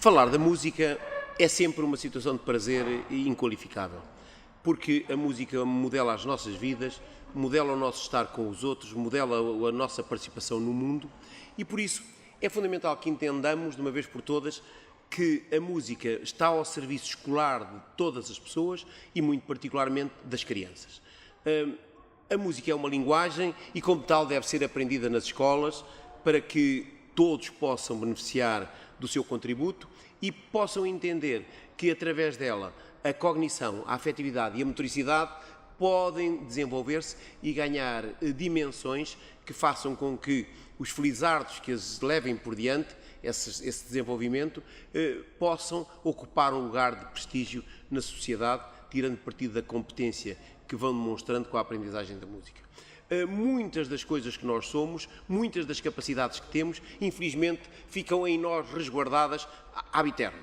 Falar da música é sempre uma situação de prazer inqualificável, porque a música modela as nossas vidas, modela o nosso estar com os outros, modela a nossa participação no mundo e por isso é fundamental que entendamos de uma vez por todas que a música está ao serviço escolar de todas as pessoas e muito particularmente das crianças. A música é uma linguagem e como tal deve ser aprendida nas escolas para que todos possam beneficiar do seu contributo e possam entender que através dela a cognição, a afetividade e a motoricidade podem desenvolver-se e ganhar dimensões que façam com que os felizardos que as levem por diante, esse desenvolvimento, possam ocupar um lugar de prestígio na sociedade, tirando partido da competência que vão demonstrando com a aprendizagem da música. Muitas das coisas que nós somos, muitas das capacidades que temos, infelizmente, ficam em nós resguardadas ab eterno.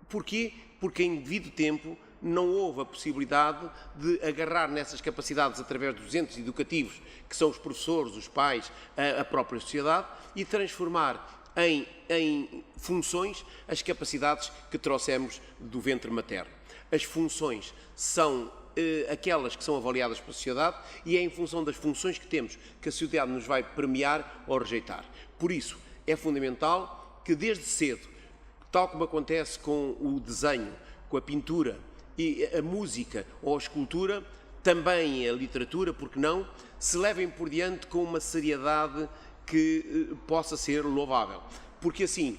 Porquê? Porque em devido tempo não houve a possibilidade de agarrar nessas capacidades através dos entes educativos, que são os professores, os pais, a própria sociedade, e transformar em funções as capacidades que trouxemos do ventre materno. As funções são aquelas que são avaliadas pela sociedade e é em função das funções que temos que a sociedade nos vai premiar ou rejeitar. Por isso, é fundamental que desde cedo, tal como acontece com o desenho, com a pintura e a música ou a escultura, também a literatura, porque não, se levem por diante com uma seriedade que possa ser louvável. Porque assim,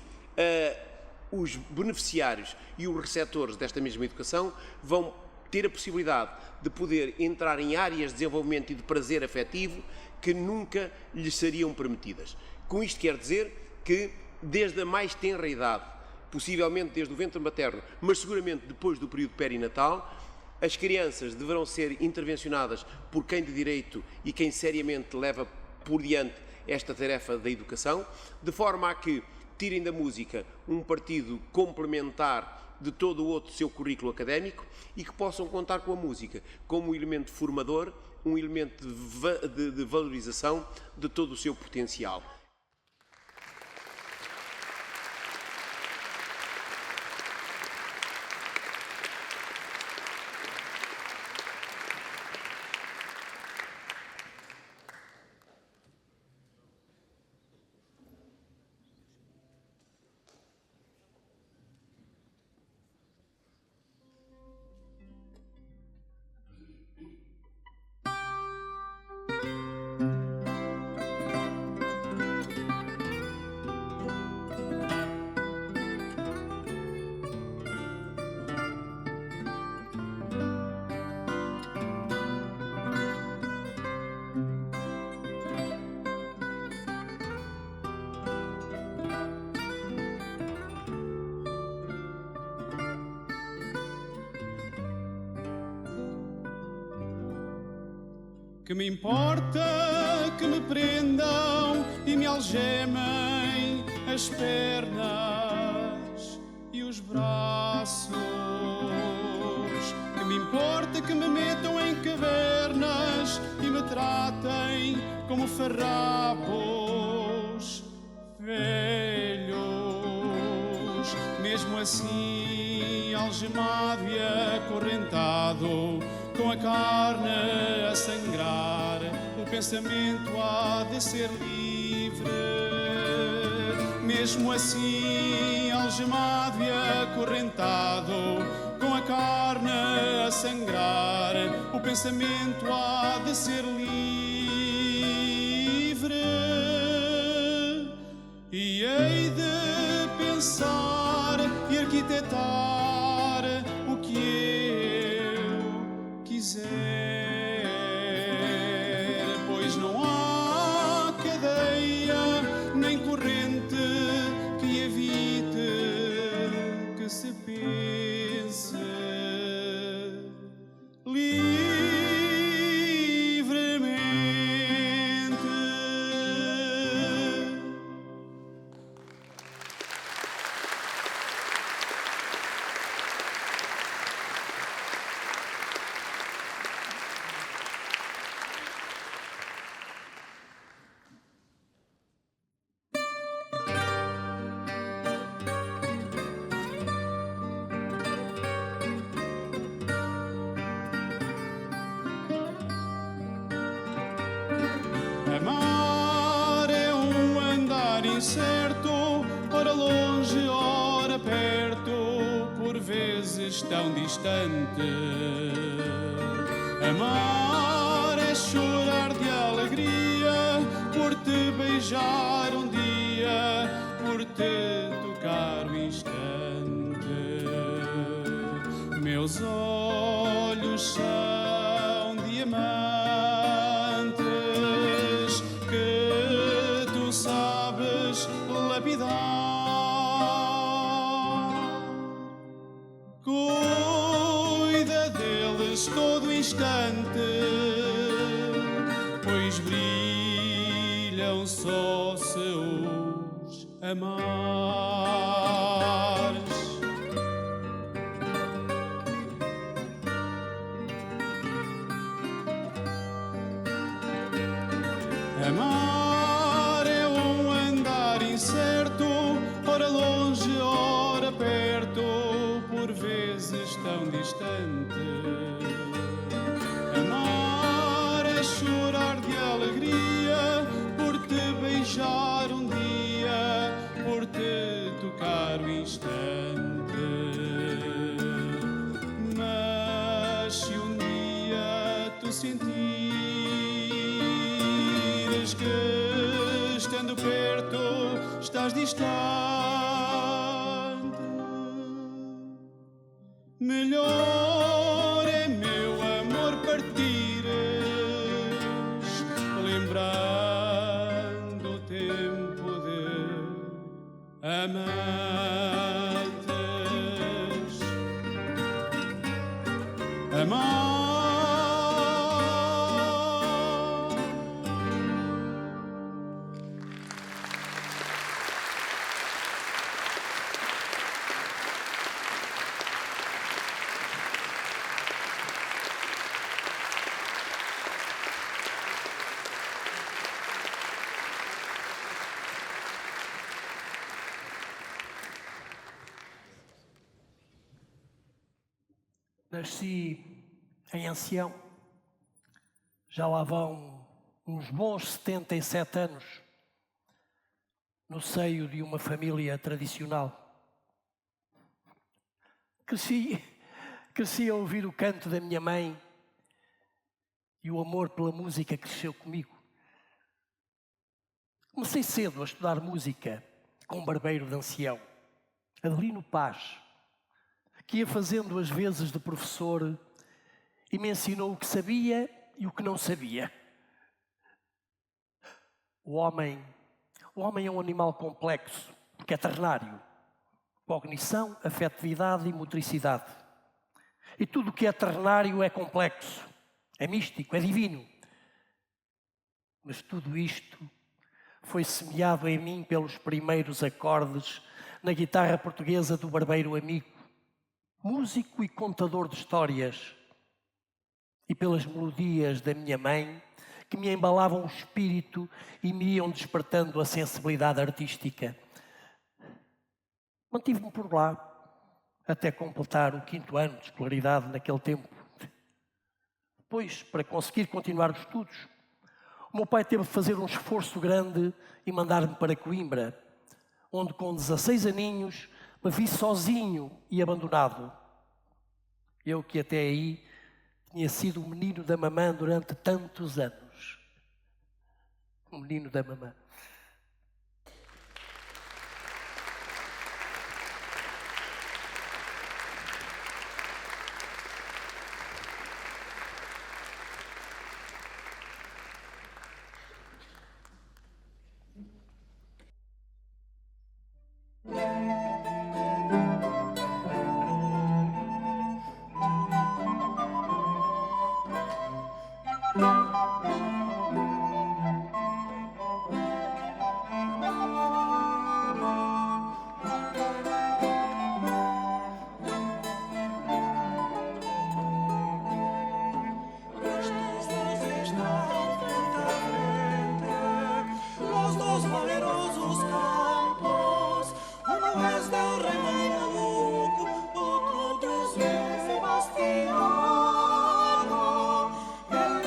os beneficiários e os receptores desta mesma educação vão ter a possibilidade de poder entrar em áreas de desenvolvimento e de prazer afetivo que nunca lhes seriam permitidas. Com isto quer dizer que, desde a mais tenra idade, possivelmente desde o ventre materno, mas seguramente depois do período perinatal, as crianças deverão ser intervencionadas por quem de direito e quem seriamente leva por diante esta tarefa da educação, de forma a que tirem da música um partido complementar de todo o outro seu currículo académico e que possam contar com a música como um elemento formador, um elemento de valorização de todo o seu potencial. Que me importa que me prendam e me algemem as pernas e os braços. Que me importa que me metam em cavernas e me tratem como farrapos velhos. Mesmo assim, algemado e acorrentado, com a carne a sangrar, o pensamento há de ser livre. Mesmo assim, algemado e acorrentado, com a carne a sangrar, o pensamento há de ser livre. E hei de pensar e arquitetar o que eu quiser, pois não há cadeia nem corrente que evite que se pense livremente. certo, ora longe, ora perto, por vezes tão distante. Amar é chorar de alegria por te beijar um dia, por te tocar um instante. Meus olhos são diamantes que tu sabes lapidar. Cuida deles todo instante, pois brilham só se os amares. Amar é um andar incerto, ora longe, ora perto, por vezes tão distante. Amar é chorar de alegria por te beijar um dia, por te tocar um instante. Mas se um dia tu sentires que, estando perto, estás distante, melhor é, meu amor, partires, lembrando o tempo de amantes. Amar Nasci em Ancião, já lá vão uns bons 77 anos, no seio de uma família tradicional. Cresci a ouvir o canto da minha mãe e o amor pela música cresceu comigo. Comecei cedo a estudar música com um barbeiro de Ancião, Adelino Paz, que ia fazendo as vezes de professor e me ensinou o que sabia e o que não sabia. O homem é um animal complexo, porque é ternário. Cognição, afetividade e motricidade. E tudo o que é ternário é complexo, é místico, é divino. Mas tudo isto foi semeado em mim pelos primeiros acordes na guitarra portuguesa do barbeiro amigo, músico e contador de histórias, e pelas melodias da minha mãe, que me embalavam o espírito e me iam despertando a sensibilidade artística. Mantive-me por lá até completar o 5º ano de escolaridade naquele tempo. Depois, para conseguir continuar os estudos, o meu pai teve de fazer um esforço grande e mandar-me para Coimbra, onde com 16 aninhos me vi sozinho e abandonado. Eu que até aí tinha sido o menino da mamã durante tantos anos. O menino da mamã. Sebastiano, el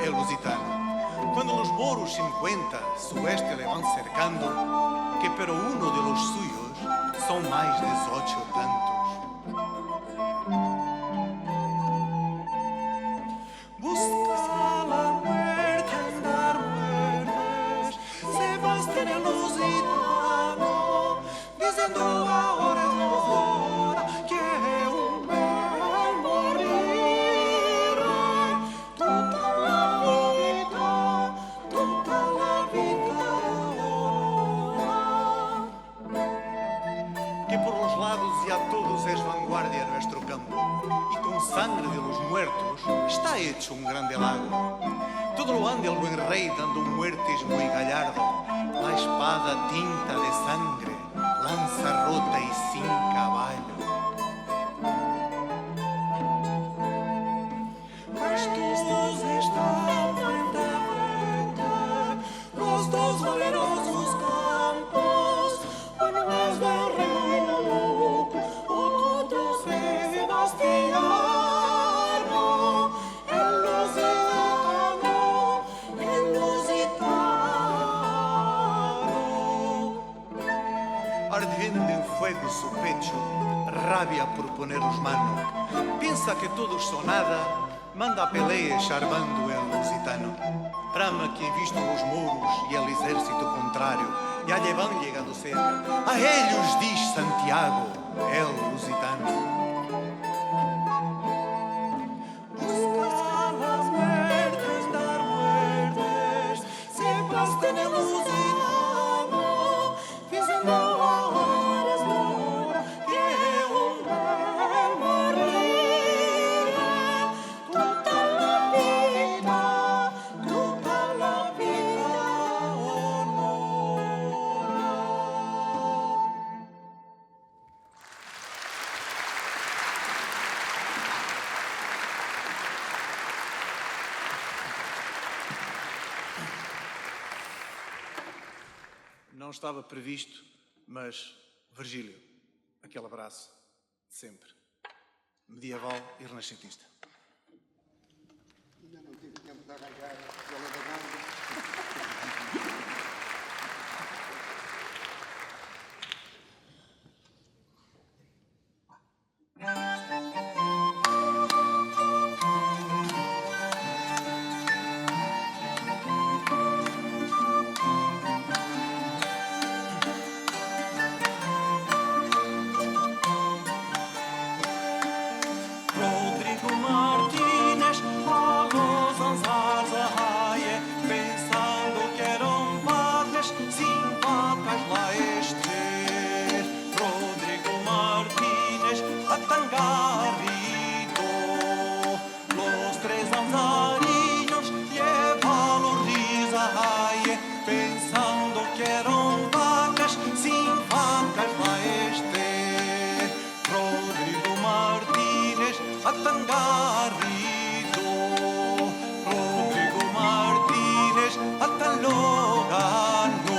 é lusitano. Quando los moros 50 sueste le van cercando, que pero uno de los suyos son más 18 tantos. Busca la muerte en dar muertes, Sebastián el lusitano, diciendo ahora es hora que un mal morir. Toda la vida, que por los lados y a todos es vanguardia nuestro campo, y con sangre de los muertos está hecho un grande lago. Todo lo anda el buen rey dando muertes muy gallardo, la espada tinta de sangre, lanza rota y sin caballo. Estos están frente a frente, los dos valerosos campos, uno es del Remoco, otro Sebastiano, el lusitano. Ardiendo en fuego su pecho, rabia por ponerlos mano, piensa que todos son nada, manda a peleia charmando el lusitano. Trama que visto os moros e el exército contrário, e a llevan llegado cerca, a ellos diz Santiago, el lusitano. Busca las muertes, dar muertes, Sebastián el lusitano, diciendo ahora es hora que un mal morir. Toda la vida honora. Não estava previsto, mas Virgílio, aquele abraço de sempre, medieval e renascentista. Ainda não tive tempo de arranjar a bola da ganga. Rodrigo Martínez, a los anzars a raie, pensando que eran vacas, sin vacas lá este. Rodrigo Martínez, a Tangarrido, los tres anzarinos, lleva-los risa a raie, pensando que eran vacas, sin vacas lá este. Rodrigo Martínez, a Tangarrido, Rodrigo Martínez, a Talogano.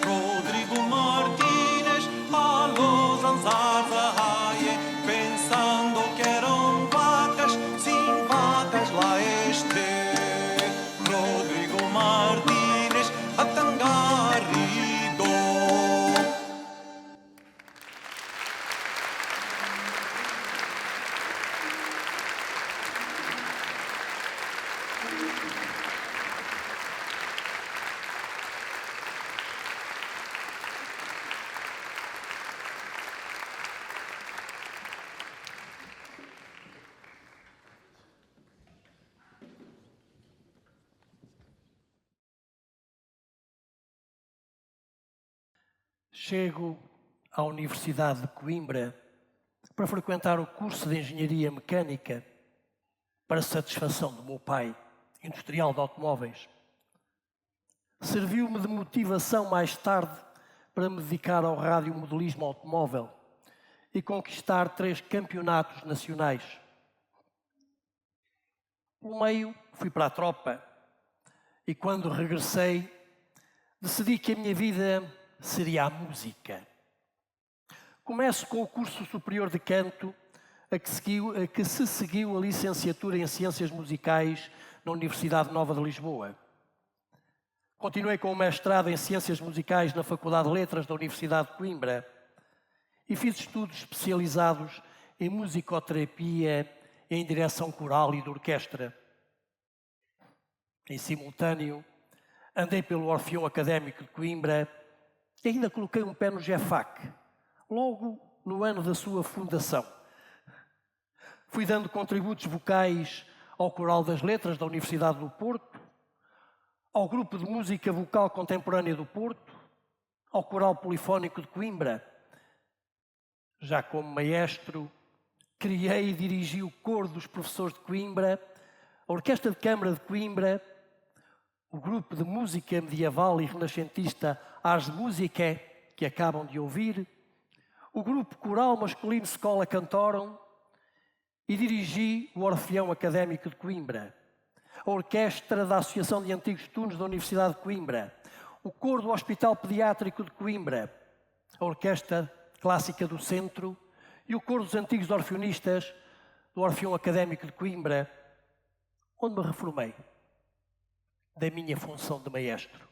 Rodrigo Martínez, a los anzars a raie, pensando que eran vacas, sin vacas lá este. Rodrigo Martínez, a Tangarrido. Chego à Universidade de Coimbra para frequentar o curso de Engenharia Mecânica para satisfação do meu pai, industrial de automóveis. Serviu-me de motivação mais tarde para me dedicar ao radiomodelismo automóvel e conquistar 3 campeonatos nacionais. Pelo meio, fui para a tropa e quando regressei, decidi que a minha vida seria a música. Começo com o curso superior de canto, a que se seguiu a licenciatura em Ciências Musicais na Universidade Nova de Lisboa. Continuei com o mestrado em Ciências Musicais na Faculdade de Letras da Universidade de Coimbra e fiz estudos especializados em musicoterapia, em direção coral e de orquestra. Em simultâneo, andei pelo Orfeão Académico de Coimbra e ainda coloquei um pé no GEFAC, logo no ano da sua fundação. Fui dando contributos vocais ao Coral das Letras da Universidade do Porto, ao Grupo de Música Vocal Contemporânea do Porto, ao Coral Polifónico de Coimbra. Já como maestro, criei e dirigi o Coro dos Professores de Coimbra, a Orquestra de Câmara de Coimbra, o Grupo de Música Medieval e Renascentista Ars Musicae, que acabam de ouvir, o Grupo Coral Masculino Schola Cantorum e dirigi o Orfeão Académico de Coimbra, a Orquestra da Associação de Antigos Tunos da Universidade de Coimbra, o Coro do Hospital Pediátrico de Coimbra, a Orquestra Clássica do Centro e o Coro dos Antigos Orfeonistas do Orfeão Académico de Coimbra, onde me reformei da minha função de maestro.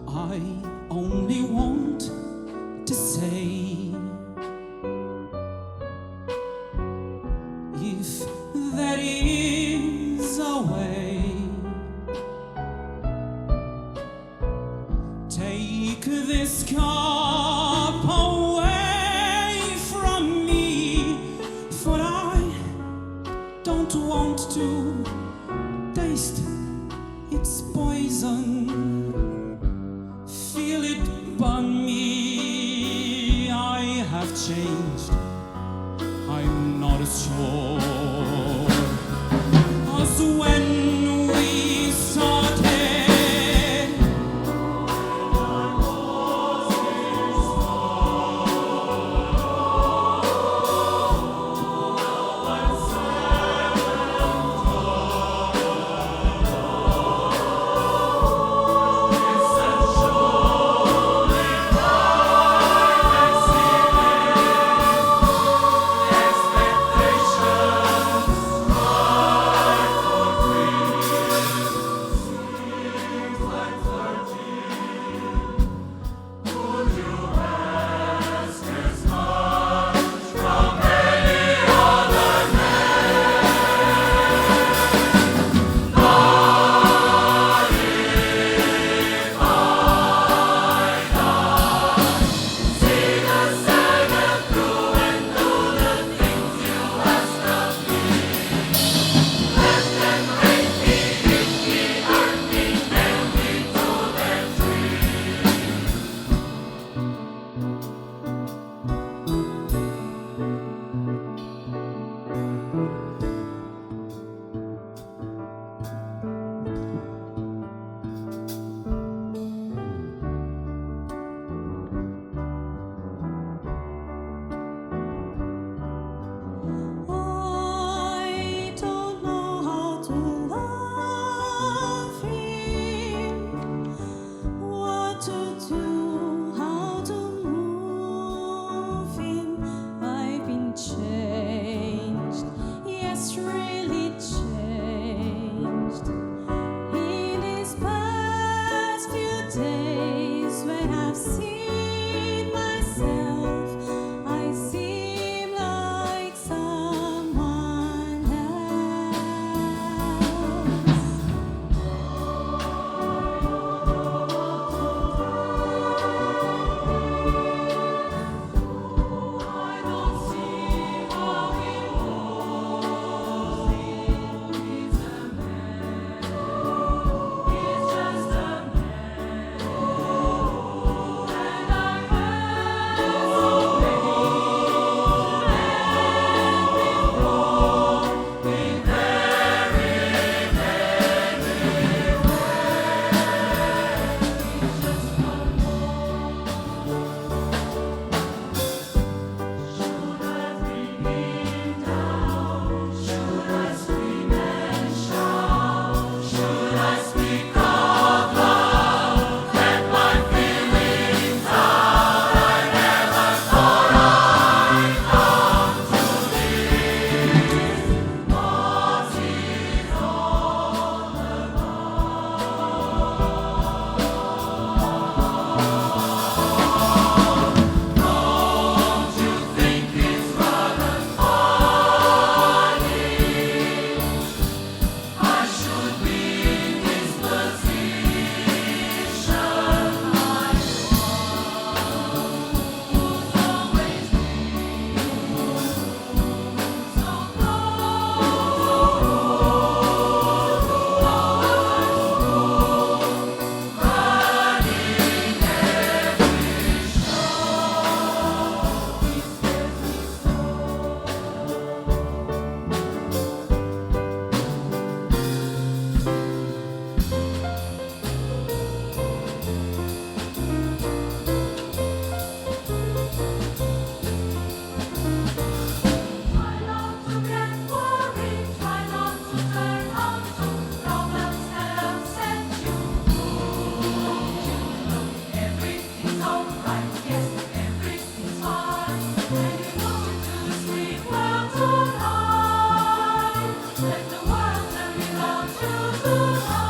I only want to say, if there is a way, take this cup away from me, for I don't want to taste its poison. Feel it burn me. I have changed, I'm not as sure as when we started. days when I've seen myself, I seem like someone else. I don't see how he moves. He's a man. He's just a man. And I've had so many men before, in very many ways. He's just one more. Should I bring him down? Should I scream and shout? Should I speak out loud? Let my feelings out. I never thought I'd come to this. What is all about? Don't you think it's rather funny? I should be in this position. I'm who's always been so close, running every show. He scares me so. Try not to get worried, try not to turn on to problems that upset you. Don't you know everything's alright? Yes, everything's fine. And you want to sleep well tonight. Let the world turn without you tonight.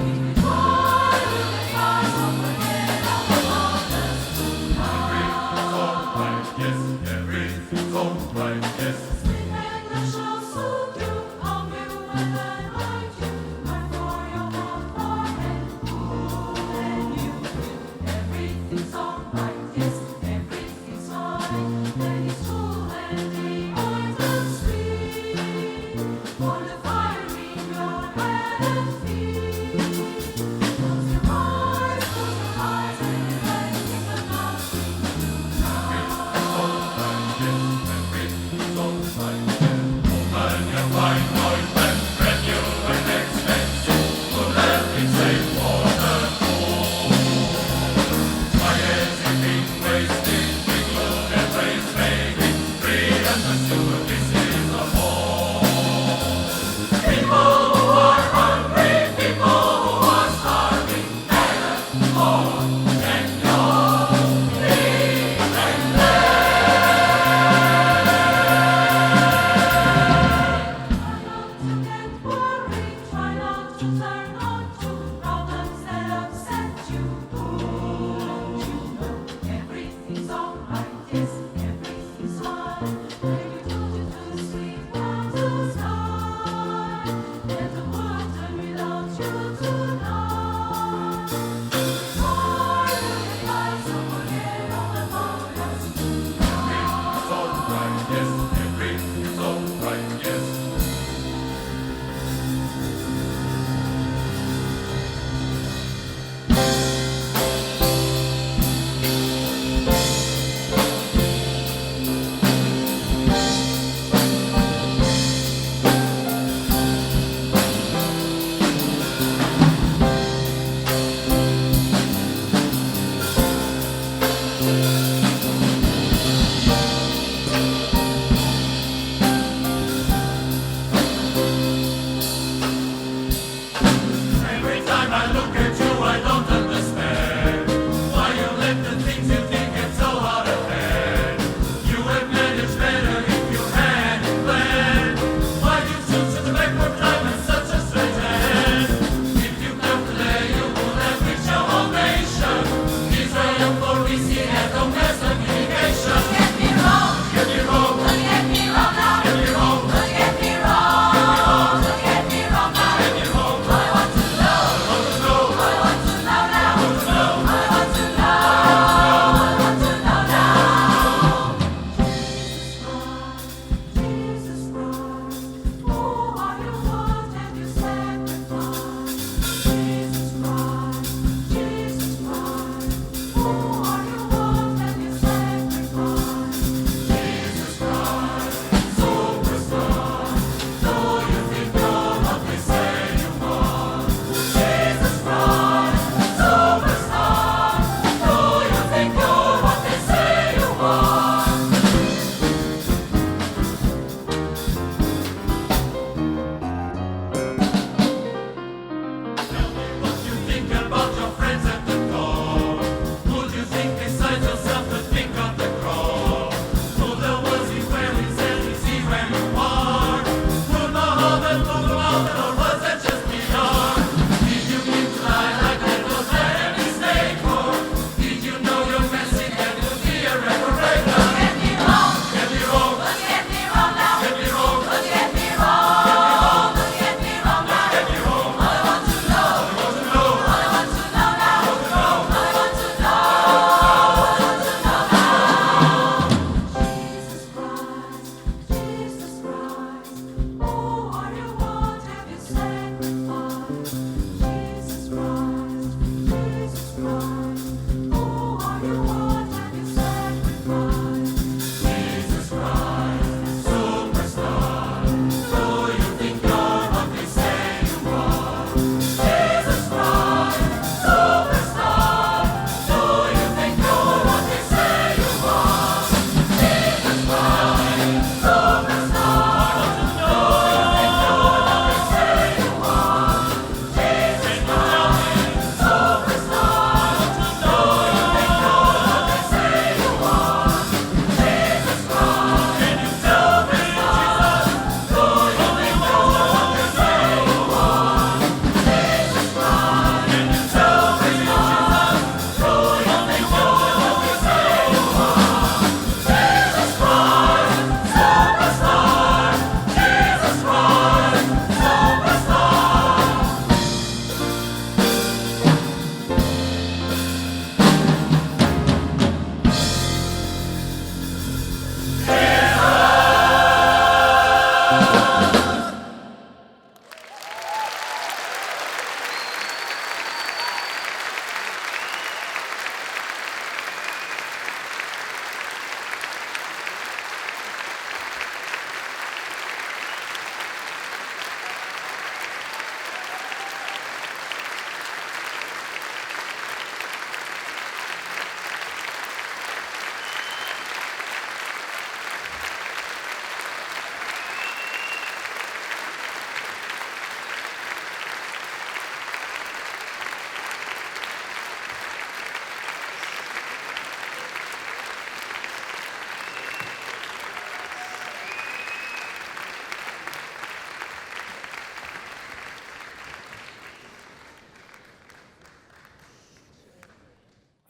If you try to make yourself forget about us Sleep and the show suit you, I'll be when I like you. I'm for your heart, forehead, and you. Everything's alright, yes, everything's fine. Then it's cool and the ointment sweet. For the fire in your head and feet. Close your eyes, and let it come out. Try not to get worried, try not to turn on to problems that upset you. Don't you know everything's alright? Yes, everything's fine. Baby, told you to sleep well tonight. Let the world turn without you tonight. Try to make yourself forget all about us tonight.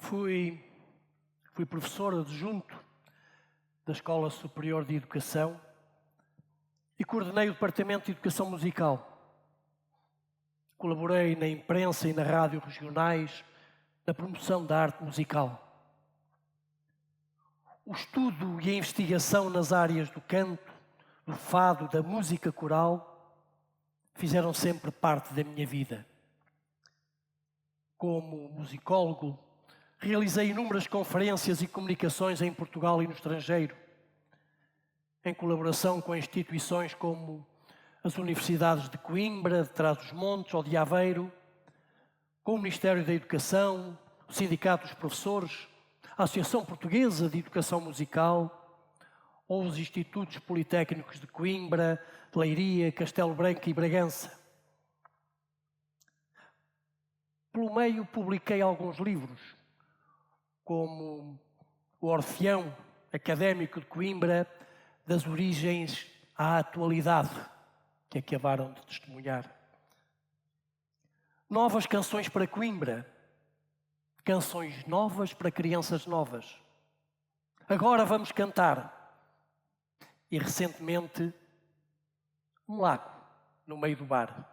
Fui professor adjunto da Escola Superior de Educação e coordenei o Departamento de Educação Musical. Colaborei na imprensa e na rádio regionais na promoção da arte musical. O estudo e a investigação nas áreas do canto, do fado, da música coral fizeram sempre parte da minha vida. Como musicólogo, realizei inúmeras conferências e comunicações em Portugal e no estrangeiro, em colaboração com instituições como as Universidades de Coimbra, de Trás-os-Montes ou de Aveiro, com o Ministério da Educação, o Sindicato dos Professores, a Associação Portuguesa de Educação Musical ou os Institutos Politécnicos de Coimbra, de Leiria, Castelo Branco e Bragança. Pelo meio, publiquei alguns livros, como O Orfeão Académico de Coimbra, das origens à atualidade, que acabaram de testemunhar. Novas canções para Coimbra, canções novas para crianças novas. Agora vamos cantar. E recentemente, um lago no meio do bar.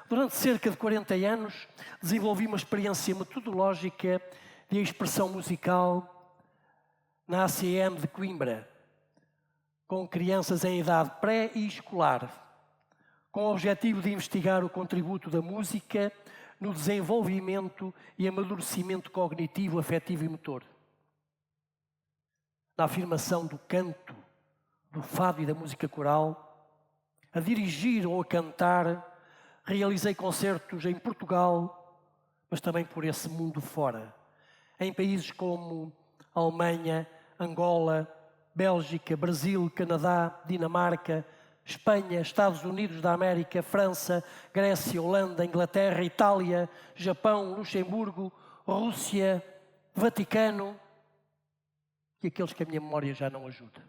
Durante cerca de 40 anos, desenvolvi uma experiência metodológica de expressão musical na ACM de Coimbra, com crianças em idade pré e escolar, com o objetivo de investigar o contributo da música no desenvolvimento e amadurecimento cognitivo, afetivo e motor. Na afirmação do canto, do fado e da música coral, a dirigir ou a cantar, realizei concertos em Portugal, mas também por esse mundo fora, em países como Alemanha, Angola, Bélgica, Brasil, Canadá, Dinamarca, Espanha, Estados Unidos da América, França, Grécia, Holanda, Inglaterra, Itália, Japão, Luxemburgo, Rússia, Vaticano e aqueles que a minha memória já não ajuda.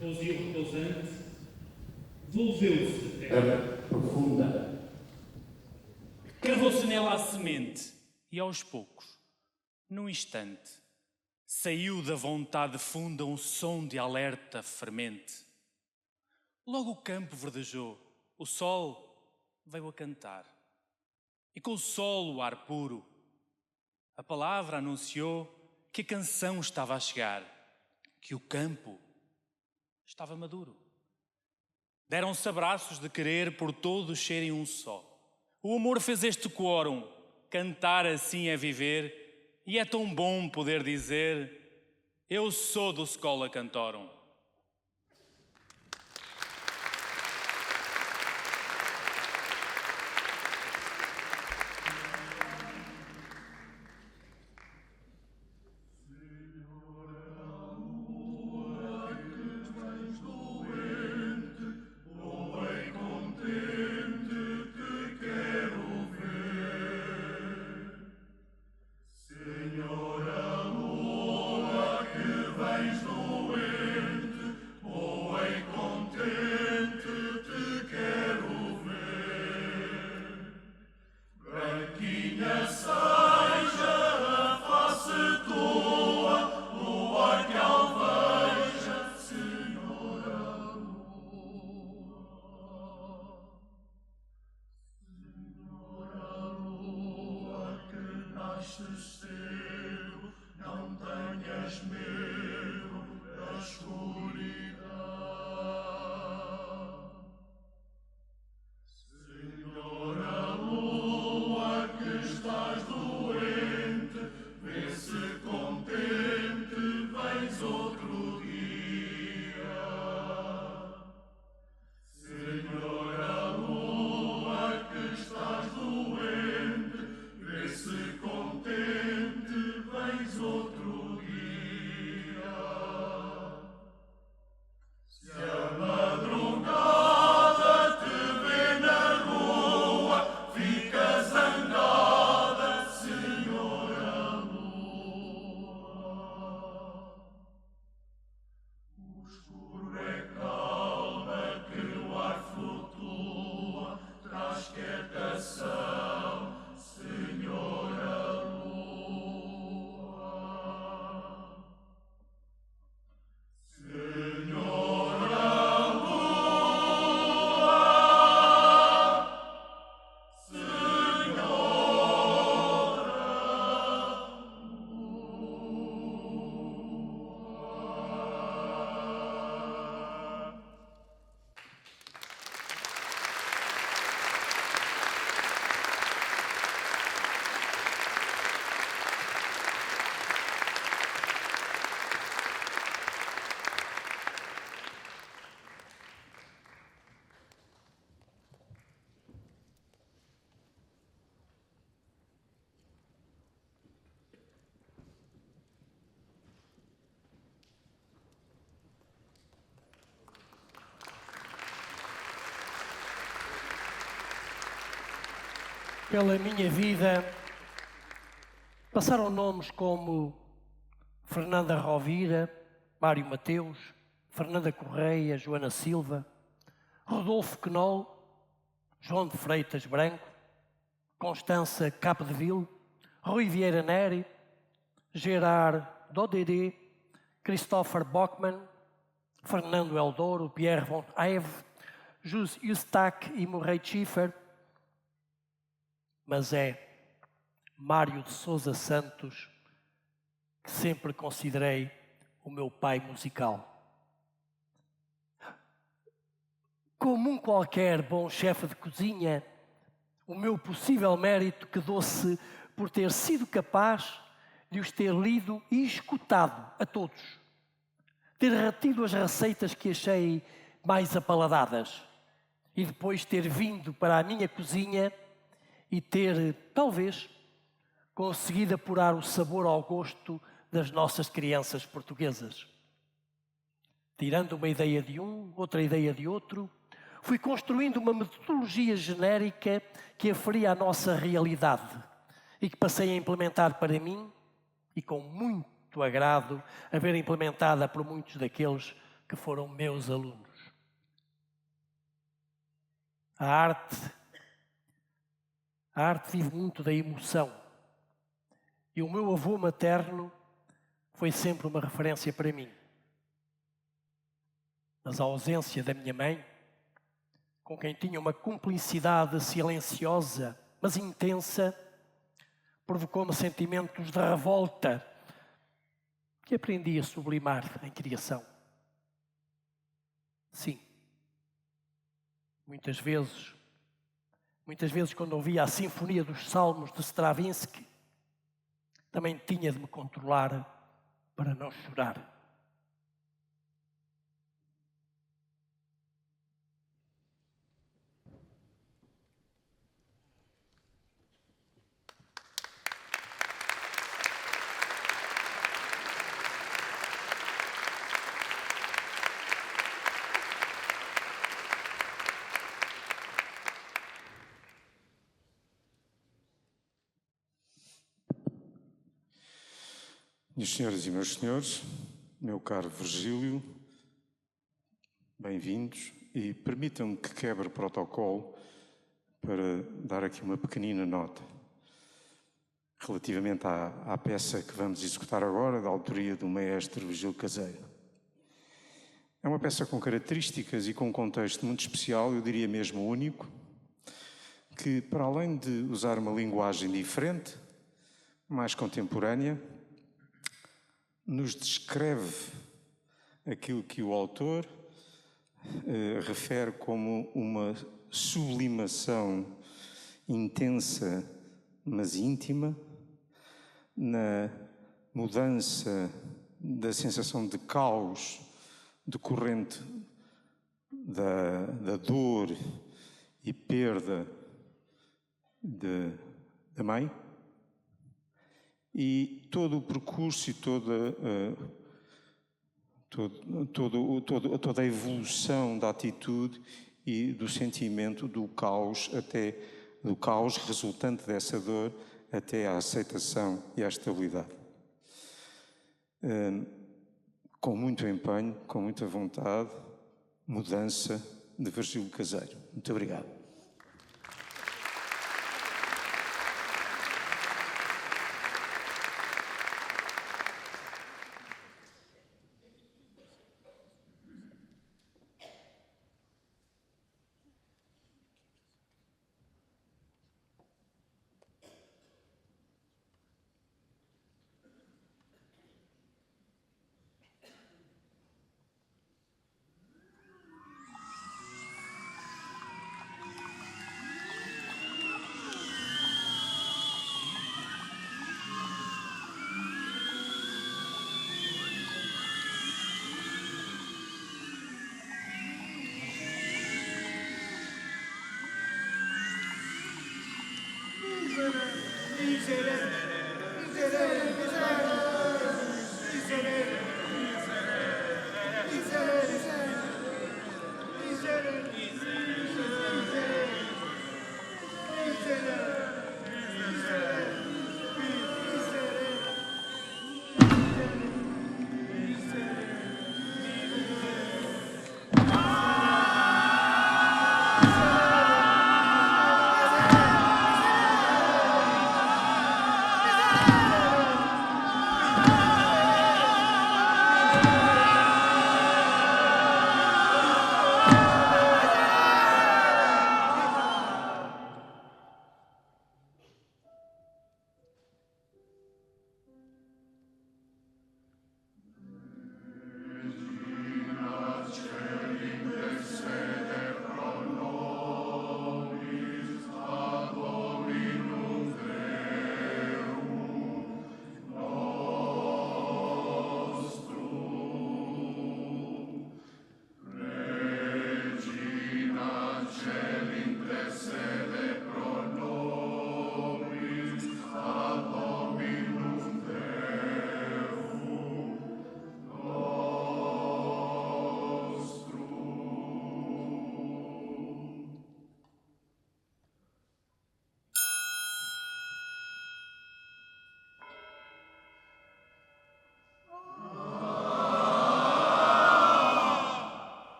Pousio repousante, volveu-se a terra profunda. Cravou-se nela a semente e aos poucos, num instante, saiu da vontade funda um som de alerta fremente. Logo o campo verdejou, o sol veio a cantar. E com o sol o ar puro, a palavra anunciou que a canção estava a chegar, que o campo estava maduro. Deram-se abraços de querer por todos serem um só. O amor fez este quórum, cantar assim é viver, e é tão bom poder dizer: eu sou do Schola Cantorum. Vem outro dia. Pela minha vida passaram nomes como Fernanda Rovira, Mário Mateus, Fernanda Correia, Joana Silva, Rodolfo Knoll, João de Freitas Branco, Constança Capdeville, Rui Vieira Neri, Gerard Dodéré, Christopher Bockmann, Fernando Eldoro, Pierre von Heve, Jus Eustache e Murray Schiffer, mas é Mário de Sousa Santos que sempre considerei o meu pai musical. Como um qualquer bom chefe de cozinha, o meu possível mérito quedou-se por ter sido capaz de os ter lido e escutado a todos. Ter retido as receitas que achei mais apaladadas e depois ter vindo para a minha cozinha e ter, talvez, conseguido apurar o sabor ao gosto das nossas crianças portuguesas. Tirando uma ideia de um, outra ideia de outro, fui construindo uma metodologia genérica que aferia à nossa realidade e que passei a implementar para mim e com muito agrado a ver implementada por muitos daqueles que foram meus alunos. A arte vive muito da emoção. E o meu avô materno foi sempre uma referência para mim. Mas a ausência da minha mãe, com quem tinha uma cumplicidade silenciosa, mas intensa, provocou-me sentimentos de revolta que aprendi a sublimar em criação. Sim, muitas vezes quando ouvia a Sinfonia dos Salmos de Stravinsky, também tinha de me controlar para não chorar. Minhas senhoras e meus senhores, meu caro Virgílio, bem-vindos e permitam-me que quebre o protocolo para dar aqui uma pequenina nota relativamente à peça que vamos executar agora, da autoria do maestro Virgílio Caseiro. É uma peça com características e com um contexto muito especial, eu diria mesmo único, que para além de usar uma linguagem diferente, mais contemporânea, nos descreve aquilo que o autor refere como uma sublimação intensa, mas íntima, na mudança da sensação de caos decorrente da dor e perda da mãe, e todo o percurso e toda a evolução da atitude e do sentimento do caos resultante dessa dor até à aceitação e à estabilidade. Com muito empenho, com muita vontade, mudança de Virgílio Caseiro. Muito obrigado.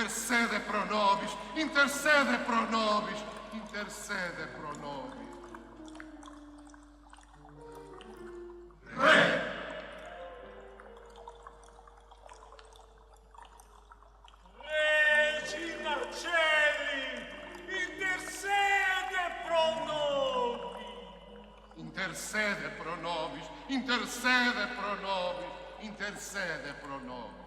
intercede pro nobis, intercede pro nobis, intercede pro nobis. Regina Celi, intercede pro nobis. Intercede pro nobis, intercede pro nobis, intercede pro nobis.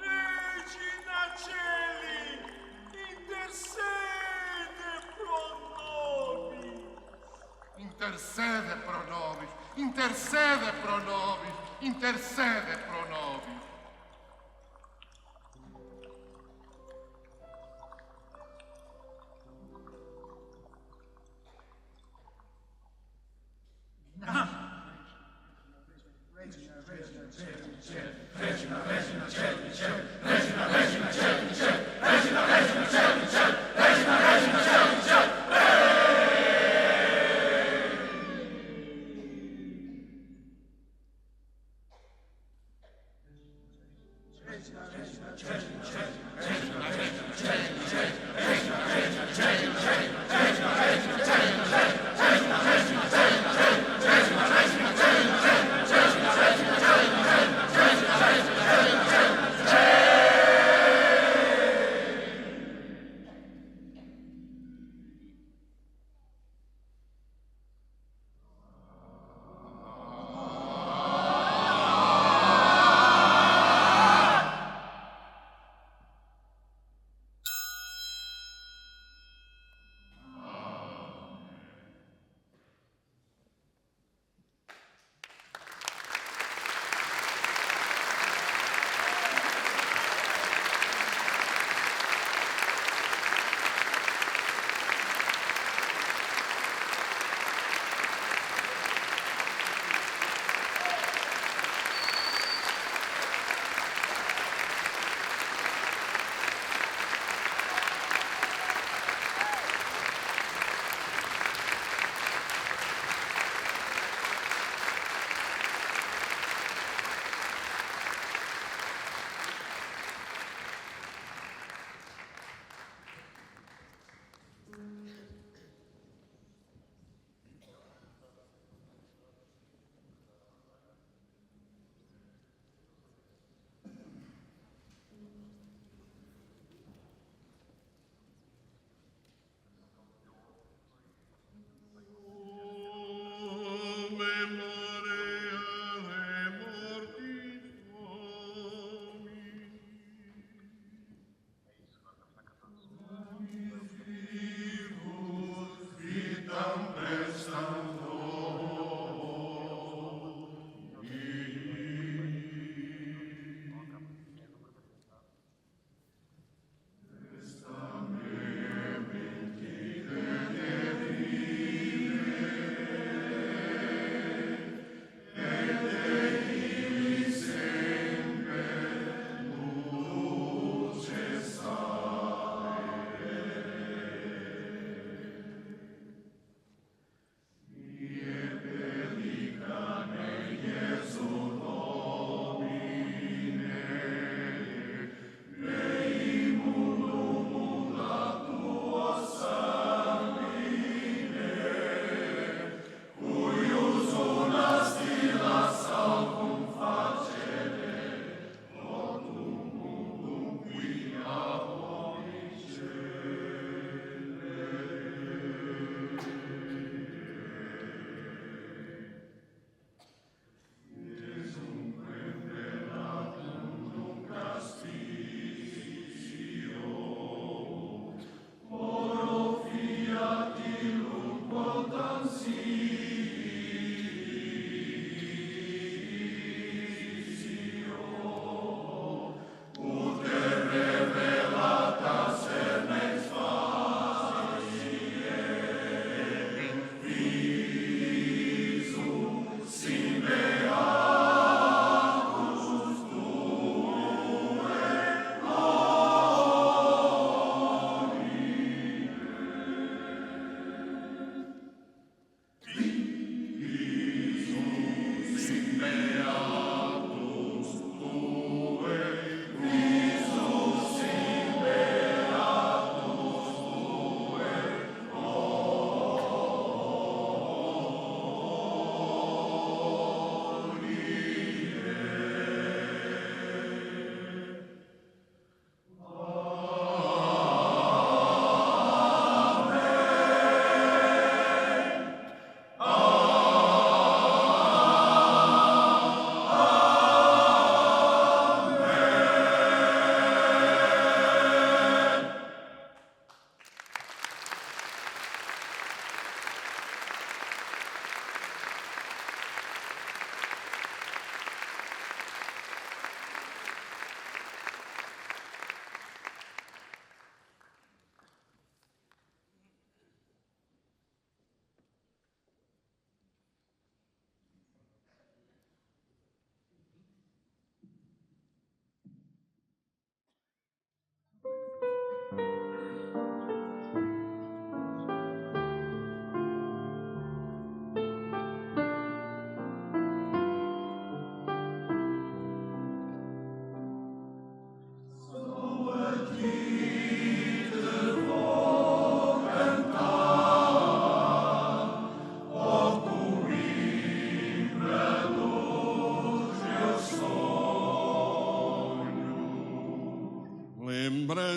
Regina Celi, intercede pro nobis. Intercede pro nobis, intercede pro nobis, intercede pro nobis.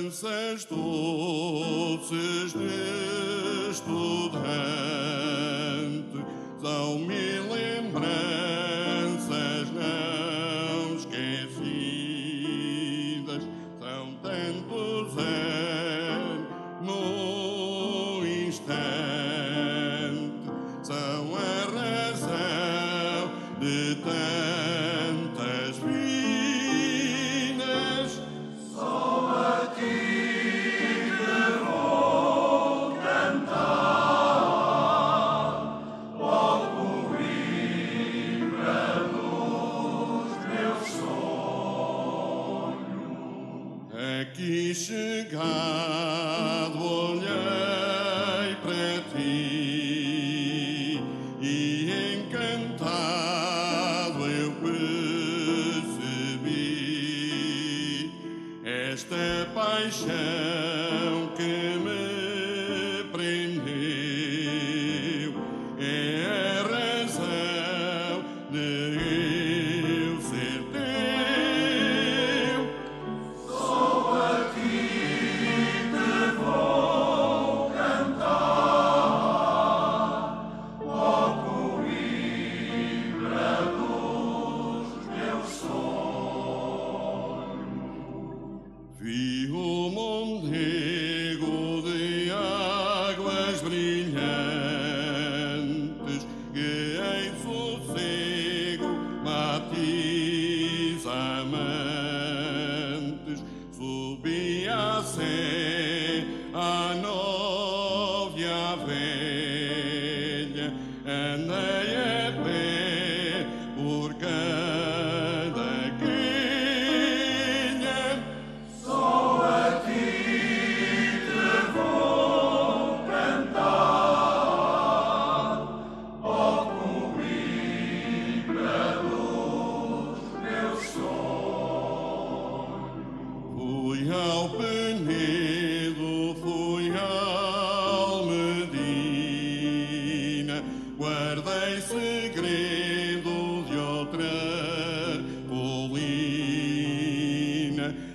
lembranças doces de estudante, são mil lembranças não esquecidas, são tantos anos no instante, são a razão de tantas vidas. Só a ti te vou cantar, ó Coimbra dos meus sonhos. Aqui chegado olhei para ti e encantado eu percebi esta paixão que me prendeu, é a razão de eu ser teu. Só a ti te vou cantar, ó Coimbra dos meus sonhos. Vi o mondego de águas brilhantes que em sossego batiza amantes. Subi a sé a nova e a velha, andei a pé por cada quinha. Só a ti te vou cantar, ó Coimbra dos meus sonhos. Fui ao Penedo, fui ao Medina, guardei segredo de outra colina,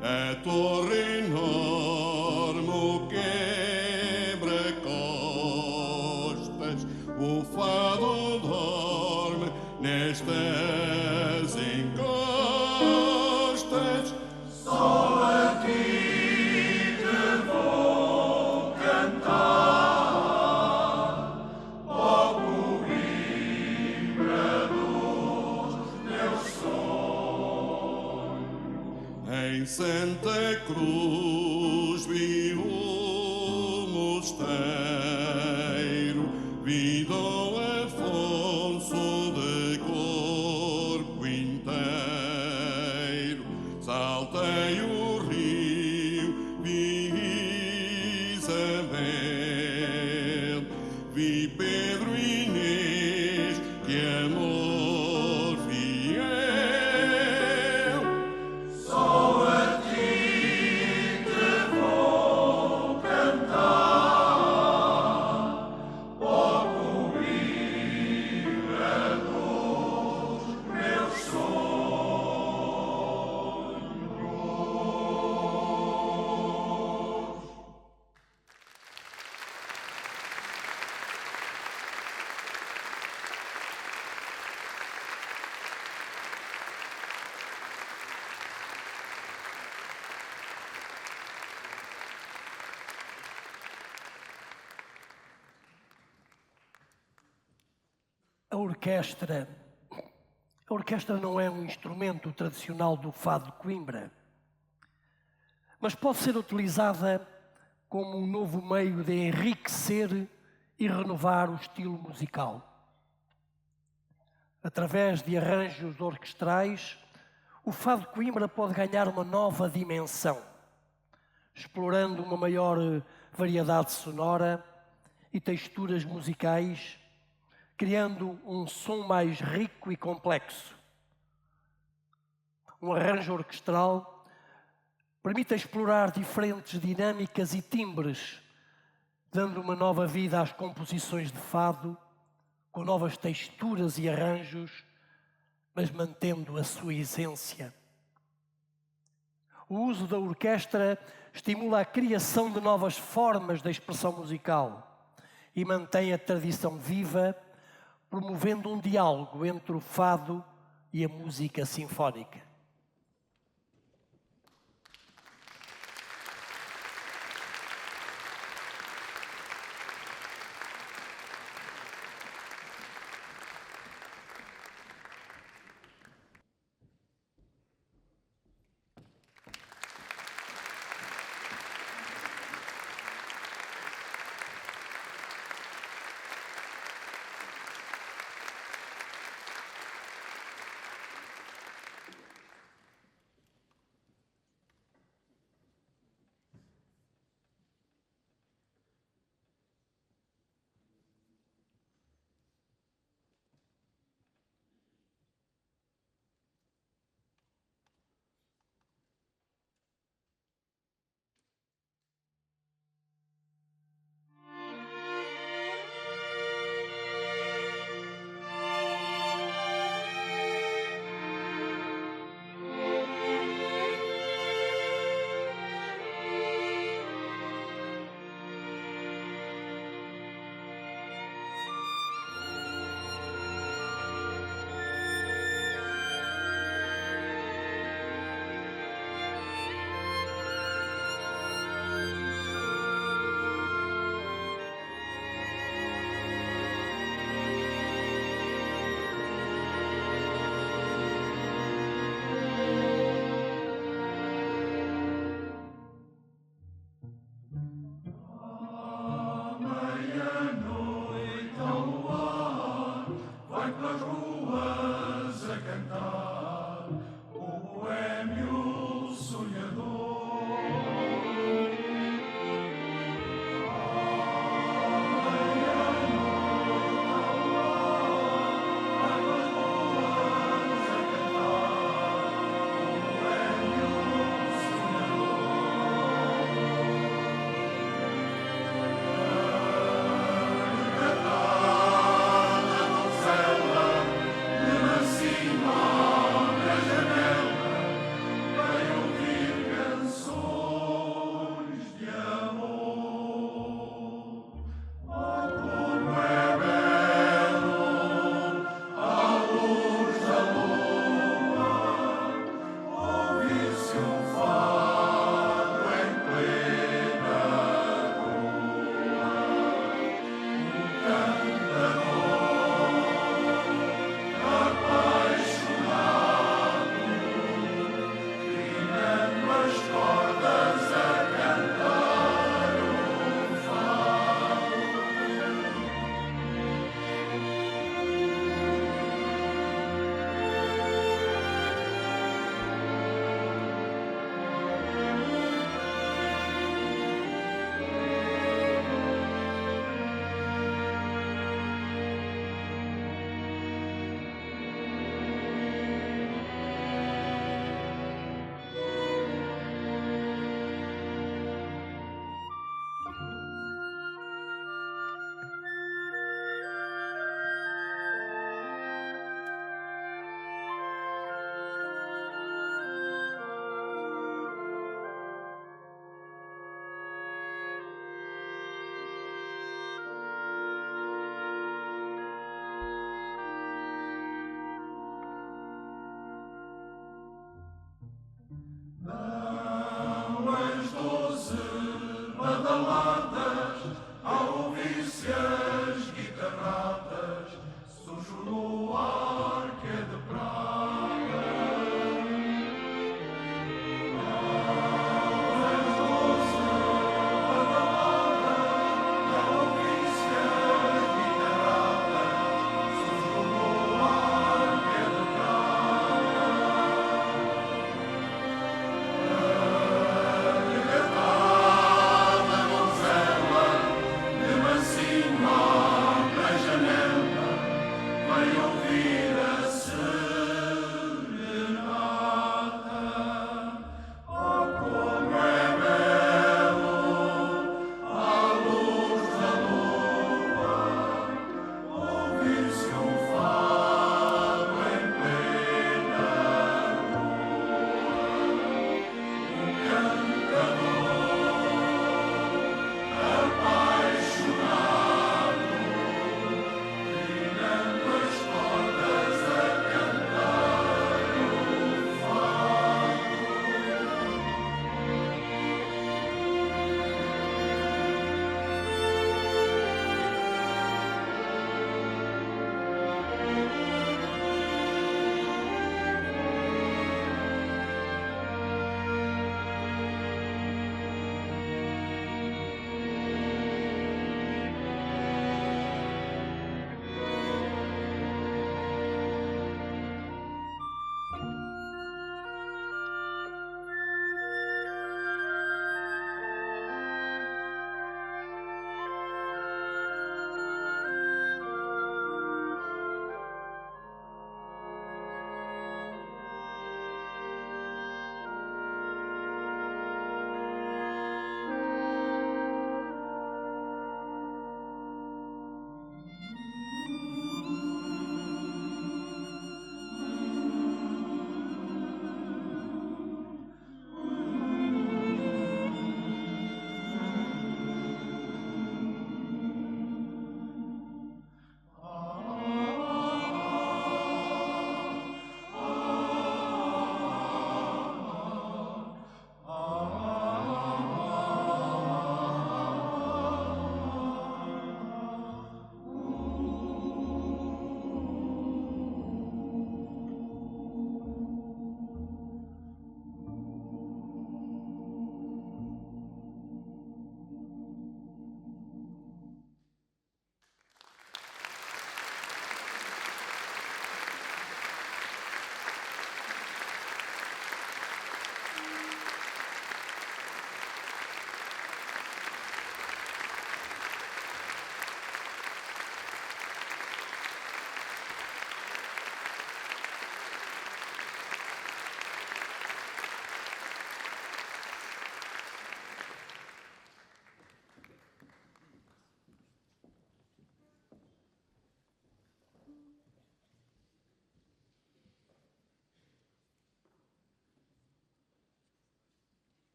a torre enorme, o quebra-costas, o fado dorme nestas encostas. Só a ti te vou cantar, ó Coimbra dos meus sonhos. Em Santa Cruz vi o mosteiro, vi Dom Afonso de corpo inteiro, saltei o rio, vi Isabel, vi Pedro e Inês, que amor fiel. Só a ti te vou cantar, ó Coimbra dos meus sonhos. A orquestra não é um instrumento tradicional do fado de Coimbra, mas pode ser utilizada como um novo meio de enriquecer e renovar o estilo musical. Através de arranjos orquestrais, o fado de Coimbra pode ganhar uma nova dimensão, explorando uma maior variedade sonora e texturas musicais, criando um som mais rico e complexo. Um arranjo orquestral permite explorar diferentes dinâmicas e timbres, dando uma nova vida às composições de fado, com novas texturas e arranjos, mas mantendo a sua essência. o uso da orquestra estimula a criação de novas formas de expressão musical e mantém a tradição viva, promovendo um diálogo entre o fado e a música sinfónica.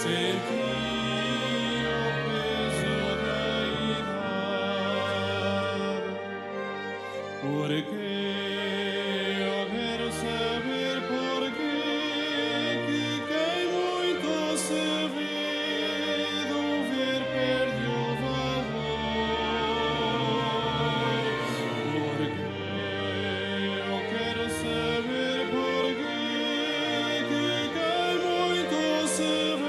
sentir o peso da idade. Porque eu quero saber porquê que quem muito se vê do ver perde o valor. Porque eu quero saber porquê que quem muito se vê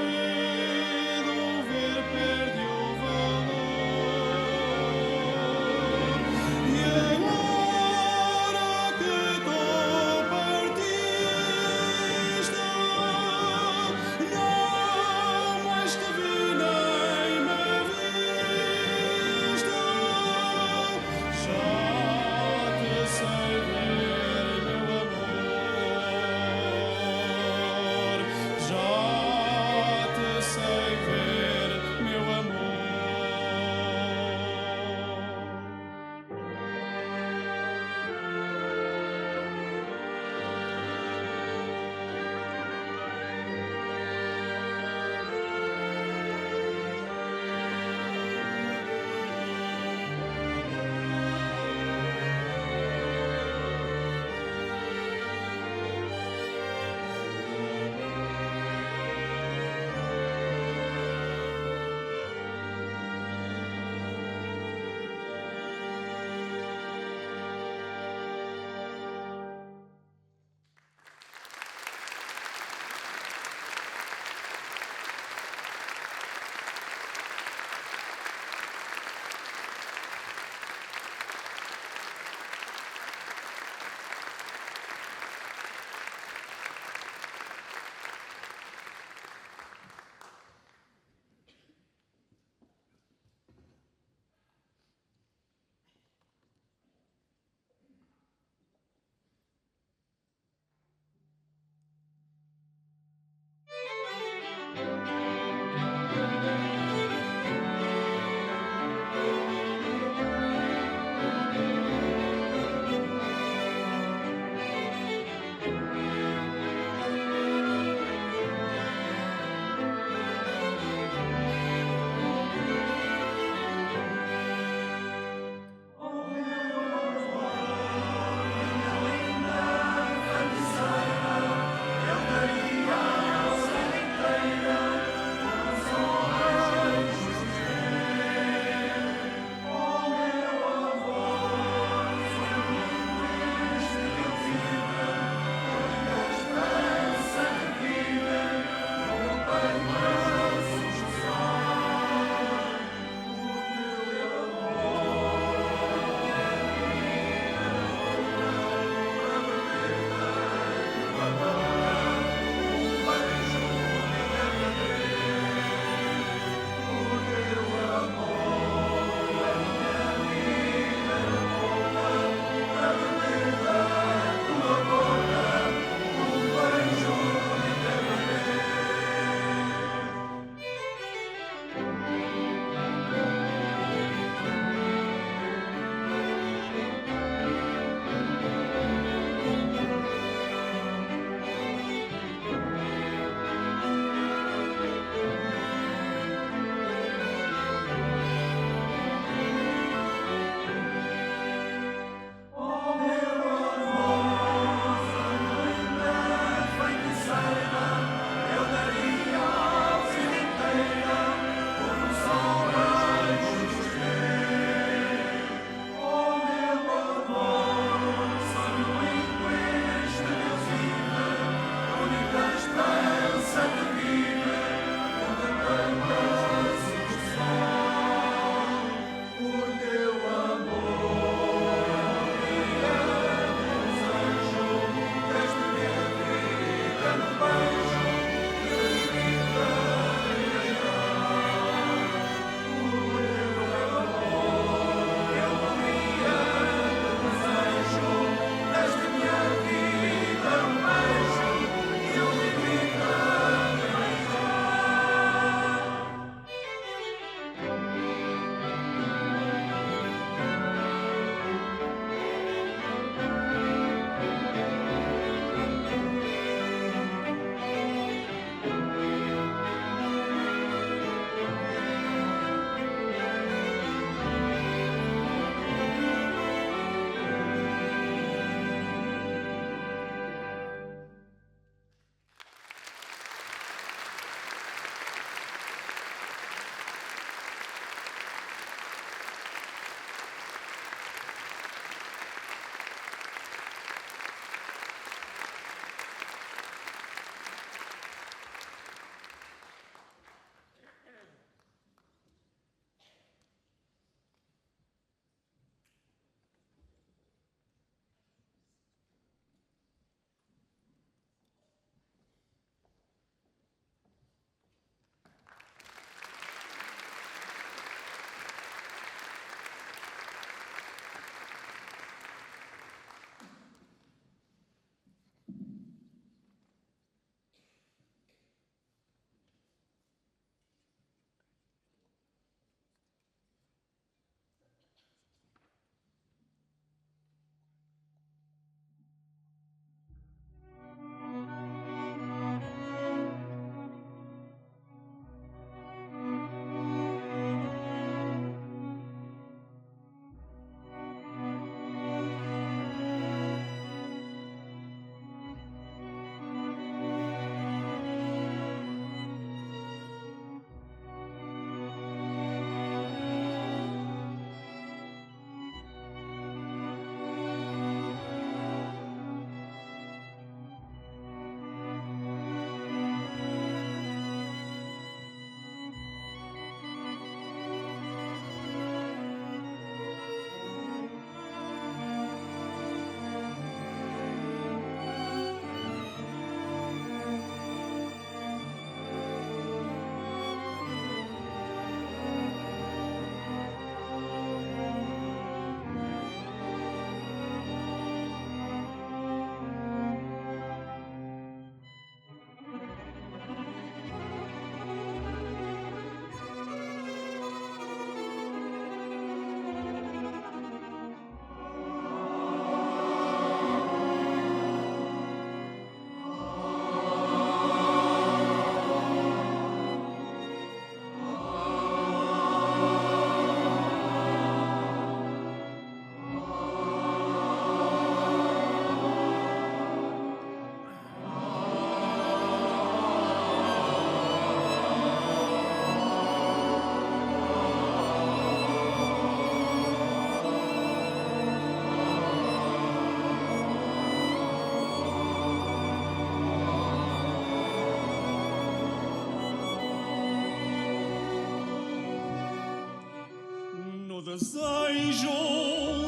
Eu desejo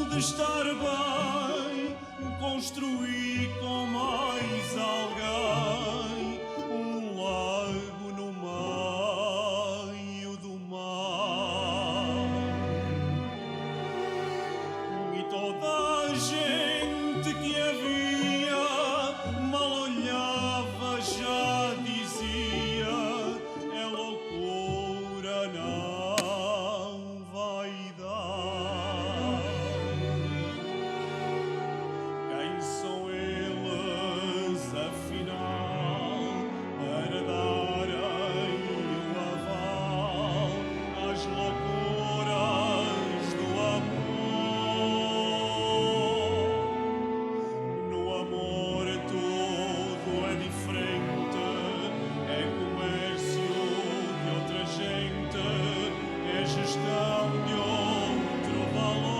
de estar bem, construir com mais alguém um lago no meio do mar. E toda a gente que havia mal olhava, já dizia: é loucura, não vai dar. Quem são eles, afinal, para darem o aval às loucuras do amor? No amor tudo é diferente, é comércio de outra gente, é gestão de outro valor.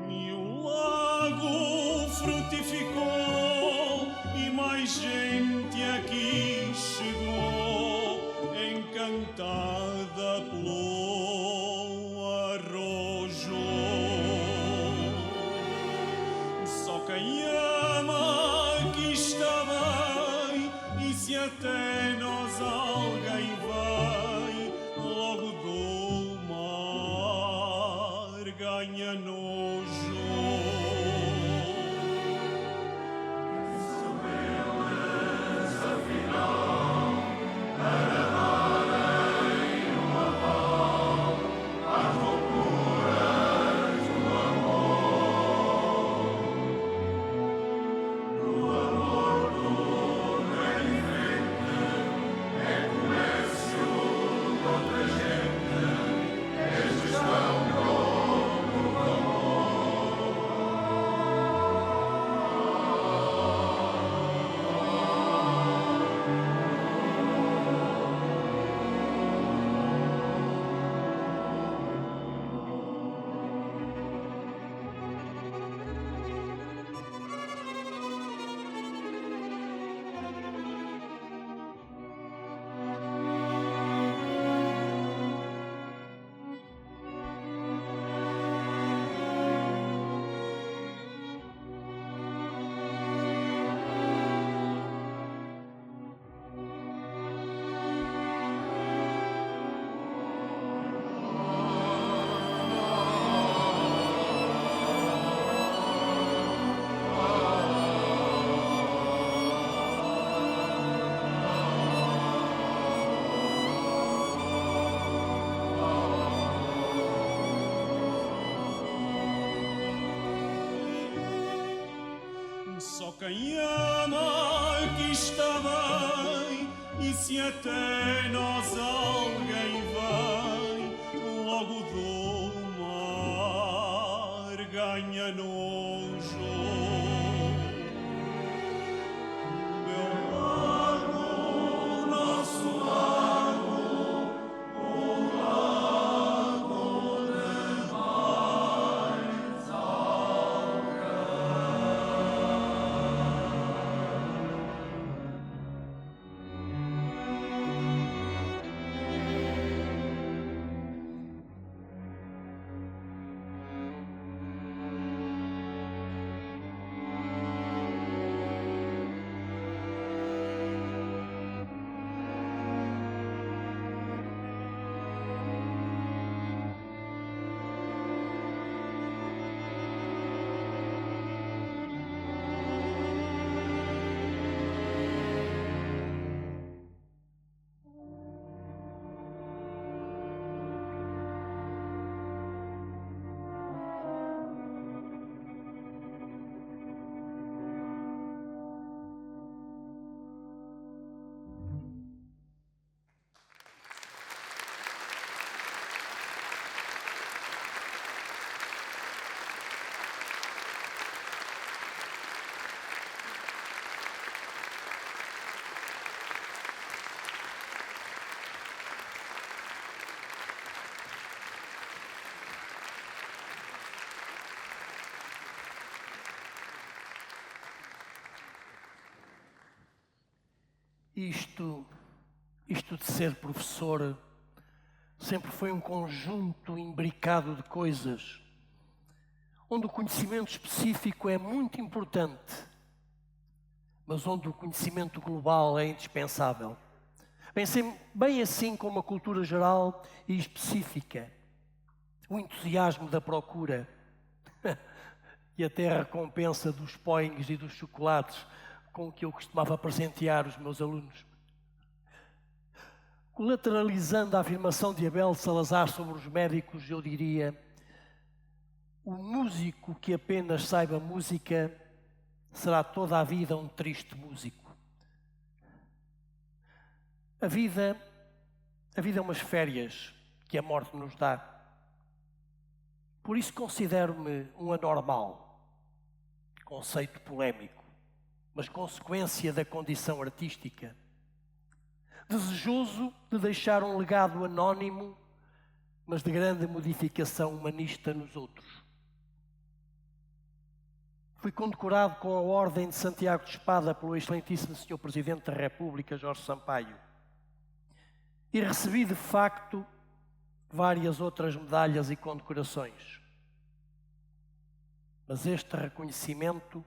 E o lago frutificou e mais gente aqui chegou, encantada pelo arrojo. Só quem ama aqui está bem, e se até nós alguém vem, logo do mar ganha nojo. Só quem ama aqui está bem, e se até nós alguém vem, logo do mar ganha nojo. Meu lago, nosso lago, o lago de mais alguém. Isto de ser professor sempre foi um conjunto imbricado de coisas, onde o conhecimento específico é muito importante, mas onde o conhecimento global é indispensável. Bem assim como a cultura geral e específica, o entusiasmo da procura e até a recompensa dos poinhos e dos chocolates com que eu costumava presentear os meus alunos. Colateralizando a afirmação de Abel de Salazar sobre os médicos, eu diria: o músico que apenas saiba música será toda a vida um triste músico. A vida é umas férias que a morte nos dá. Por isso considero-me um anormal, conceito polémico, mas consequência da condição artística. Desejoso de deixar um legado anónimo, mas de grande modificação humanista nos outros. Fui condecorado com a Ordem de Santiago de Espada pelo excelentíssimo Sr. Presidente da República, Jorge Sampaio. E recebi, de facto, várias outras medalhas e condecorações. Mas este reconhecimento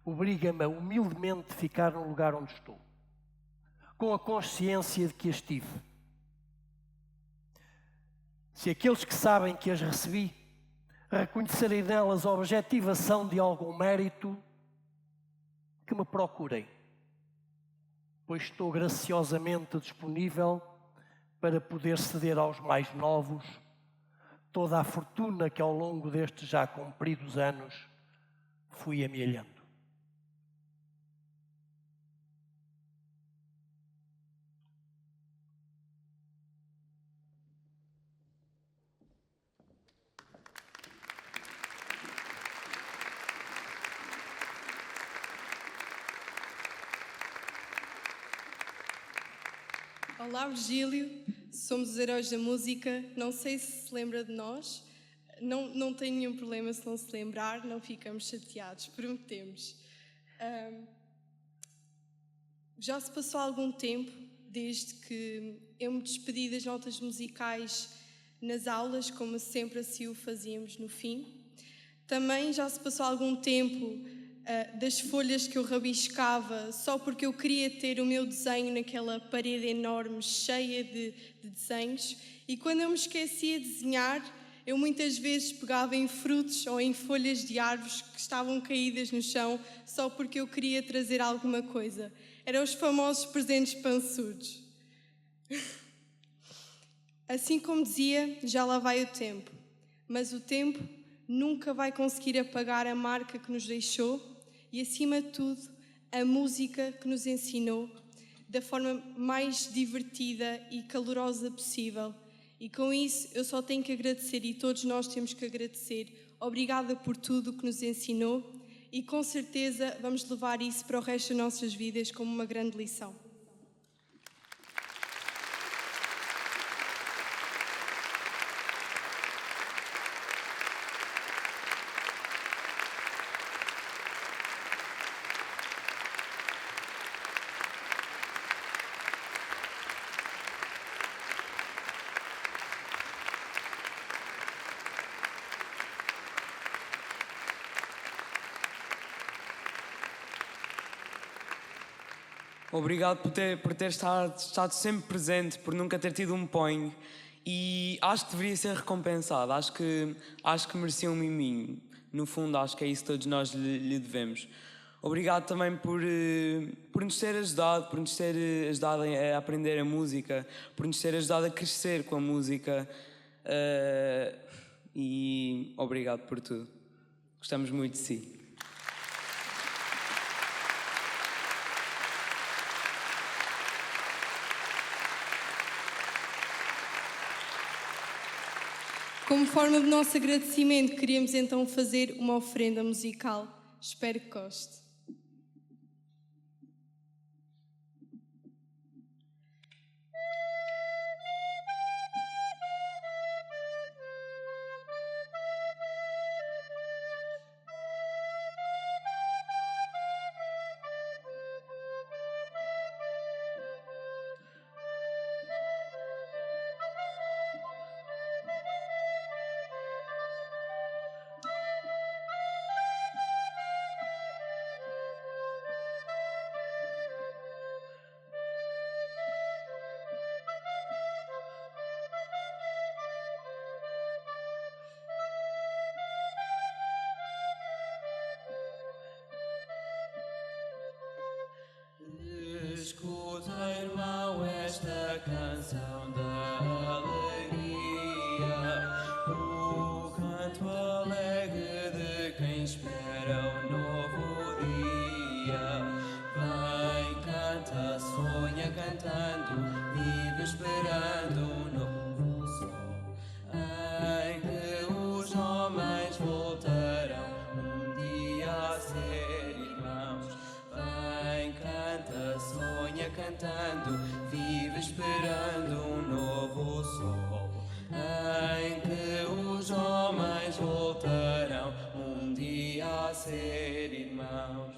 obriga-me a humildemente ficar no lugar onde estou, com a consciência de que as tive. Se aqueles que sabem que as recebi reconhecerem nelas a objetivação de algum mérito, que me procurem, pois estou graciosamente disponível para poder ceder aos mais novos toda a fortuna que ao longo destes já compridos anos fui amealhando. Olá, Virgílio. Somos os Heróis da Música. Não sei se lembra de nós. Não tem nenhum problema se não se lembrar. Não ficamos chateados, prometemos. Já se passou algum tempo desde que eu me despedi das notas musicais nas aulas, como sempre assim o fazíamos no fim. Também já se passou algum tempo das folhas que eu rabiscava só porque eu queria ter o meu desenho naquela parede enorme, cheia de desenhos. E quando eu me esquecia de desenhar, eu muitas vezes pegava em frutos ou em folhas de árvores que estavam caídas no chão só porque eu queria trazer alguma coisa. Eram os famosos presentes pançudos. Assim como dizia, já lá vai o tempo. Mas o tempo nunca vai conseguir apagar a marca que nos deixou e, acima de tudo, a música que nos ensinou da forma mais divertida e calorosa possível. E com isso eu só tenho que agradecer, e todos nós temos que agradecer. Obrigada por tudo que nos ensinou e com certeza vamos levar isso para o resto das nossas vidas como uma grande lição. Obrigado por ter estado sempre presente, por nunca ter tido um ponho. E acho que deveria ser recompensado. Acho que merecia um miminho. No fundo, acho que é isso que todos nós lhe devemos. Obrigado também por nos ter ajudado, por nos ter ajudado a aprender a música, por nos ter ajudado a crescer com a música. E obrigado por tudo. Gostamos muito de si. Como forma de nosso agradecimento, queríamos então fazer uma oferenda musical. Espero que goste. sol, em que os homens voltarão um dia a ser irmãos.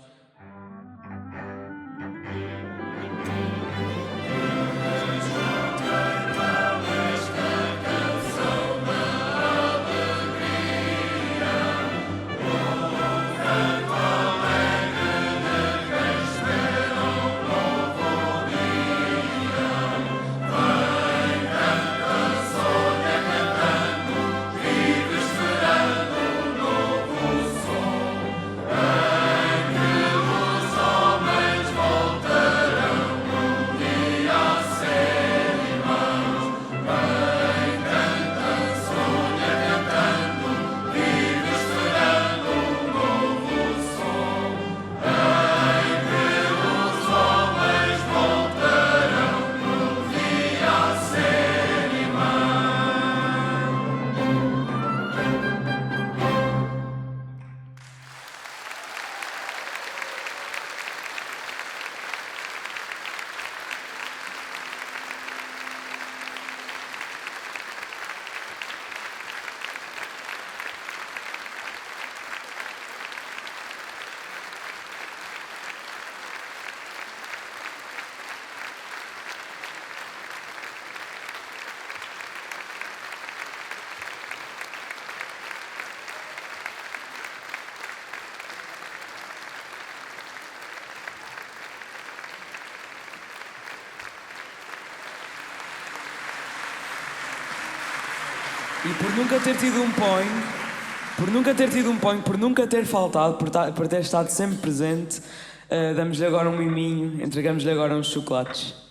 E por nunca ter tido um point, por nunca ter faltado, por ter estado sempre presente, damos-lhe agora um miminho, entregamos-lhe agora uns chocolates.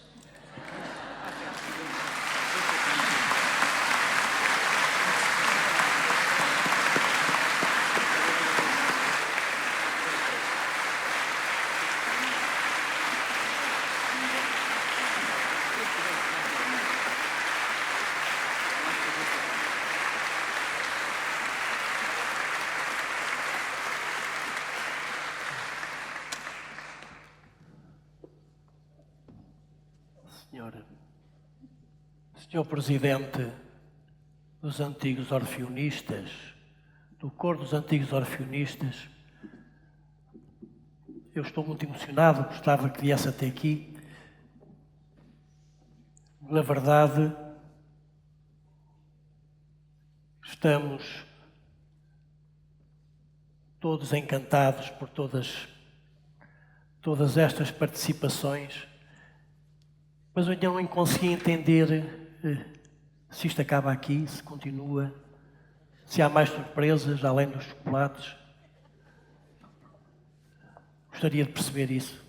Senhor Presidente dos Antigos Orfeonistas, do Coro dos Antigos Orfeonistas, eu estou muito emocionado, gostava que viesse até aqui. Na verdade, estamos todos encantados por todas estas participações, mas eu ainda não consegui entender se isto acaba aqui, se continua, se há mais surpresas além dos chocolates. Gostaria de perceber isso.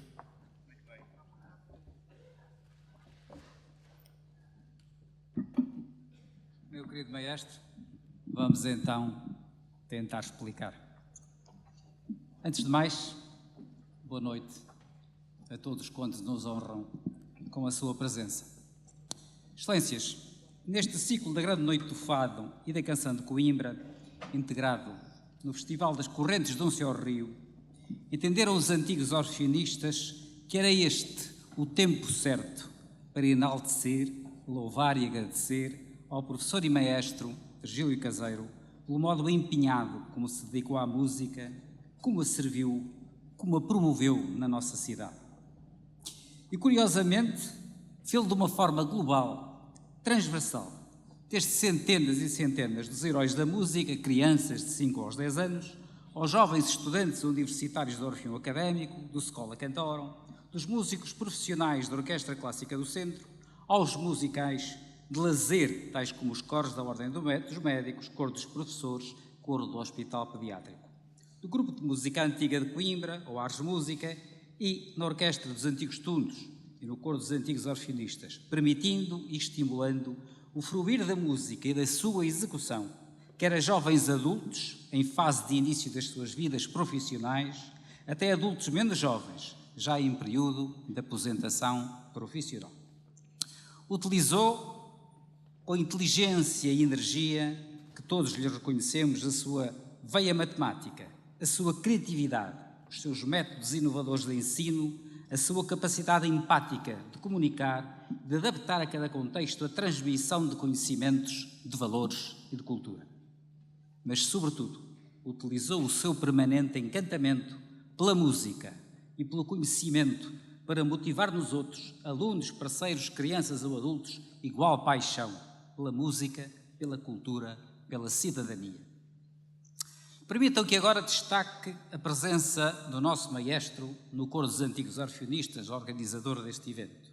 Meu querido maestro, vamos então tentar explicar. Antes de mais, boa noite a todos quantos nos honram com a sua presença. Excelências, neste ciclo da Grande Noite do Fado e da Canção de Coimbra, integrado no Festival das Correntes de Unce ao Rio, entenderam os antigos orfeonistas que era este o tempo certo para enaltecer, louvar e agradecer ao professor e maestro Virgílio Caseiro pelo modo empenhado como se dedicou à música, como a serviu, como a promoveu na nossa cidade. E, curiosamente, fê-lo de uma forma global, transversal, desde centenas e centenas dos heróis da música, crianças de 5 aos 10 anos, aos jovens estudantes universitários do Orfeão Académico, do Schola Cantorum, dos músicos profissionais da Orquestra Clássica do Centro, aos musicais de lazer, tais como os coros da Ordem dos Médicos, coro dos professores, coro do Hospital Pediátrico, do Grupo de Música Antiga de Coimbra, ou Ars Música, e na Orquestra dos Antigos Tundos e no Coro dos Antigos Orfeonistas, permitindo e estimulando o fruir da música e da sua execução, quer a jovens adultos, em fase de início das suas vidas profissionais, até adultos menos jovens, já em período de aposentação profissional. Utilizou com inteligência e energia, que todos lhe reconhecemos, a sua veia matemática, a sua criatividade, os seus métodos inovadores de ensino, a sua capacidade empática de comunicar, de adaptar a cada contexto a transmissão de conhecimentos, de valores e de cultura. Mas, sobretudo, utilizou o seu permanente encantamento pela música e pelo conhecimento para motivar nos outros, alunos, parceiros, crianças ou adultos, igual paixão pela música, pela cultura, pela cidadania. Permitam que agora destaque a presença do nosso maestro no Coro dos Antigos Orfeonistas, organizador deste evento.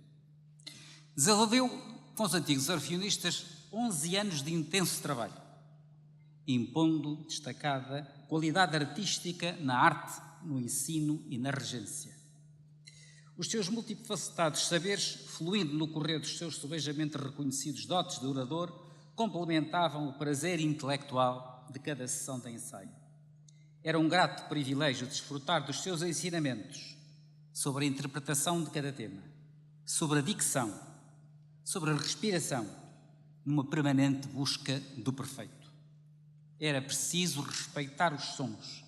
Desenvolveu com os Antigos Orfeonistas 11 anos de intenso trabalho, impondo destacada qualidade artística na arte, no ensino e na regência. Os seus multifacetados saberes, fluindo no correr dos seus sobejamente reconhecidos dotes de orador, complementavam o prazer intelectual de cada sessão de ensaio. Era um grato privilégio desfrutar dos seus ensinamentos sobre a interpretação de cada tema, sobre a dicção, sobre a respiração, numa permanente busca do perfeito. Era preciso respeitar os sons,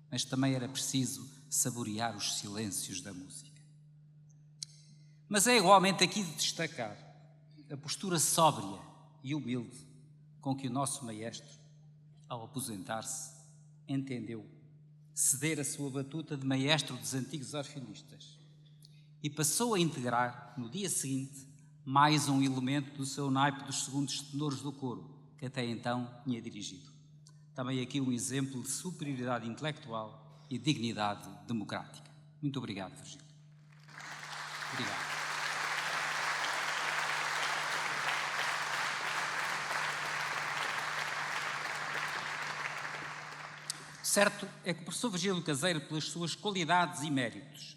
mas também era preciso saborear os silêncios da música. Mas é igualmente aqui de destacar a postura sóbria e humilde com que o nosso maestro, ao aposentar-se, entendeu ceder a sua batuta de maestro dos Antigos Orfeonistas e passou a integrar, no dia seguinte, mais um elemento do seu naipe dos segundos tenores do coro, que até então tinha dirigido. Também aqui um exemplo de superioridade intelectual e dignidade democrática. Muito obrigado, Virgílio. Obrigado. Certo é que o professor Virgílio Caseiro, pelas suas qualidades e méritos,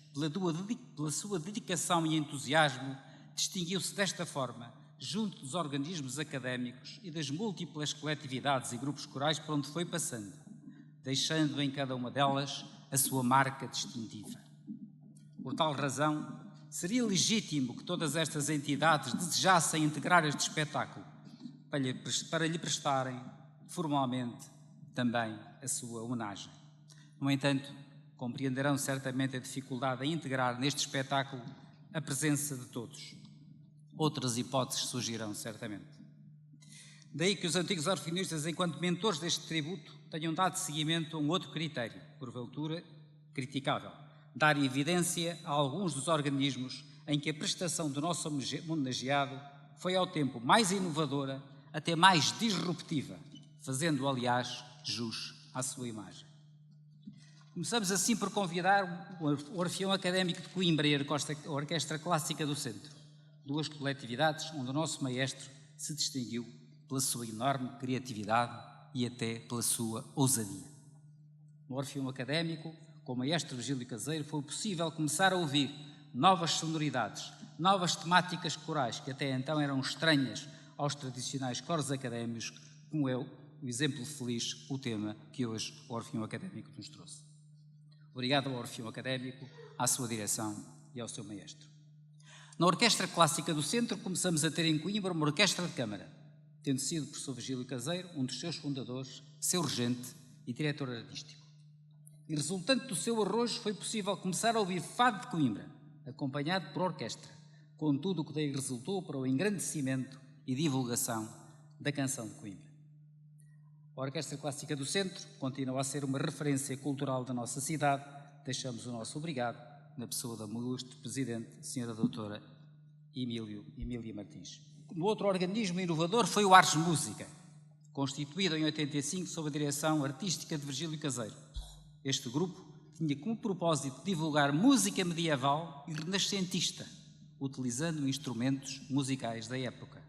pela sua dedicação e entusiasmo, distinguiu-se desta forma junto dos organismos académicos e das múltiplas coletividades e grupos corais por onde foi passando, deixando em cada uma delas a sua marca distintiva. Por tal razão, seria legítimo que todas estas entidades desejassem integrar este espetáculo para lhe prestarem formalmente também a sua homenagem. No entanto, compreenderão certamente a dificuldade em integrar neste espetáculo a presença de todos. Outras hipóteses surgirão certamente. Daí que os Antigos Orfeonistas, enquanto mentores deste tributo, tenham dado seguimento a um outro critério, porventura criticável: dar evidência a alguns dos organismos em que a prestação do nosso homenageado foi ao tempo mais inovadora, até mais disruptiva, fazendo, aliás, jus à sua imagem. Começamos assim por convidar o Orfeão Académico de Coimbra e a Orquestra Clássica do Centro, duas coletividades onde o nosso maestro se distinguiu pela sua enorme criatividade e até pela sua ousadia. No Orfeão Académico, com o maestro Virgílio Caseiro, foi possível começar a ouvir novas sonoridades, novas temáticas corais que até então eram estranhas aos tradicionais coros académicos, como é o exemplo feliz, o tema que hoje o Orfeão Académico nos trouxe. Obrigado ao Orfeão Académico, à sua direção e ao seu maestro. Na Orquestra Clássica do Centro, começamos a ter em Coimbra uma orquestra de câmara, tendo sido o professor Virgílio Caseiro um dos seus fundadores, seu regente e diretor artístico. E resultante do seu arrojo, foi possível começar a ouvir fado de Coimbra, acompanhado por orquestra, com tudo o que daí resultou para o engrandecimento e divulgação da canção de Coimbra. A Orquestra Clássica do Centro continua a ser uma referência cultural da nossa cidade. Deixamos o nosso obrigado na pessoa da ilustre Presidente, Sra. Doutora Emília Martins. O outro organismo inovador foi o Ars Música, constituído em 85 sob a direção artística de Virgílio Caseiro. Este grupo tinha como propósito divulgar música medieval e renascentista, utilizando instrumentos musicais da época.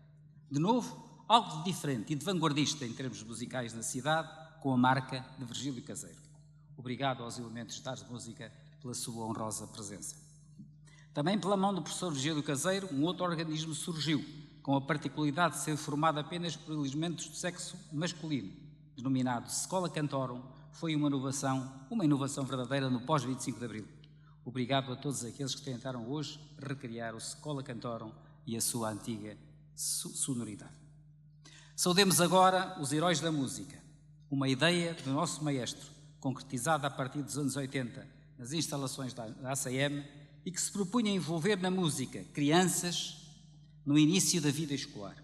De novo, algo de diferente e de vanguardista em termos musicais na cidade, com a marca de Virgílio Caseiro. Obrigado aos elementos da Ars Música pela sua honrosa presença. Também pela mão do professor Virgílio Caseiro, um outro organismo surgiu, com a particularidade de ser formado apenas por elementos do sexo masculino, denominado Escola Cantorum. Foi uma inovação verdadeira no pós-25 de Abril. Obrigado a todos aqueles que tentaram hoje recriar o Escola Cantorum e a sua antiga sonoridade. Saudemos agora os Heróis da Música, uma ideia do nosso maestro, concretizada a partir dos anos 80 nas instalações da ACM e que se propunha a envolver na música crianças no início da vida escolar.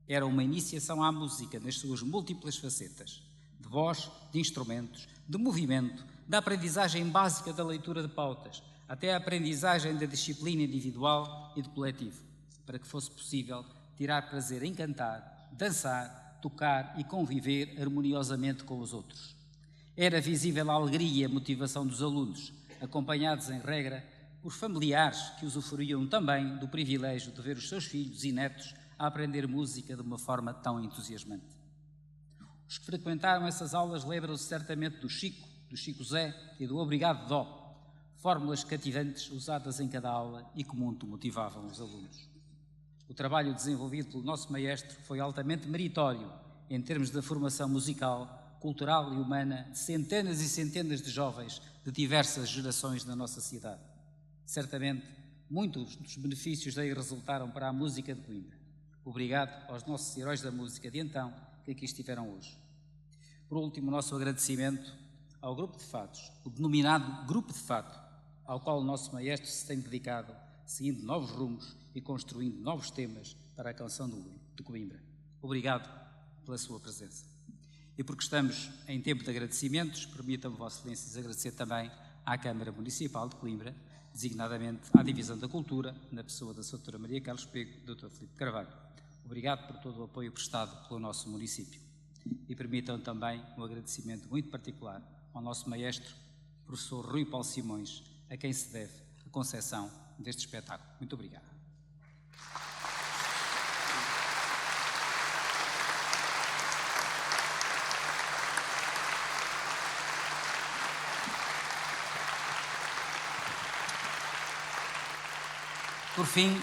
Era uma iniciação à música nas suas múltiplas facetas, de voz, de instrumentos, de movimento, da aprendizagem básica da leitura de pautas, até a aprendizagem da disciplina individual e do coletivo, para que fosse possível tirar prazer em cantar, dançar, tocar e conviver harmoniosamente com os outros. Era visível a alegria e a motivação dos alunos, acompanhados em regra por familiares que usufruíam também do privilégio de ver os seus filhos e netos a aprender música de uma forma tão entusiasmante. Os que frequentaram essas aulas lembram-se certamente do Chico Zé e do Obrigado Dó, fórmulas cativantes usadas em cada aula e que muito motivavam os alunos. O trabalho desenvolvido pelo nosso maestro foi altamente meritório em termos da formação musical, cultural e humana de centenas e centenas de jovens de diversas gerações na nossa cidade. Certamente, muitos dos benefícios daí resultaram para a música de Coimbra. Obrigado aos nossos heróis da música de então que aqui estiveram hoje. Por último, o nosso agradecimento ao grupo de fados, o denominado Grupo de Fado, ao qual o nosso maestro se tem dedicado, seguindo novos rumos e construindo novos temas para a canção de Coimbra. Obrigado pela sua presença. E porque estamos em tempo de agradecimentos, permitam-me, Vossa Excelência, agradecer também à Câmara Municipal de Coimbra, designadamente à Divisão da Cultura, na pessoa da Sra. Maria Carlos Pego e do Dr. Filipe Carvalho. Obrigado por todo o apoio prestado pelo nosso município. E permitam também um agradecimento muito particular ao nosso maestro, professor Rui Paulo Simões, a quem se deve a concepção deste espetáculo. Muito obrigado. Por fim,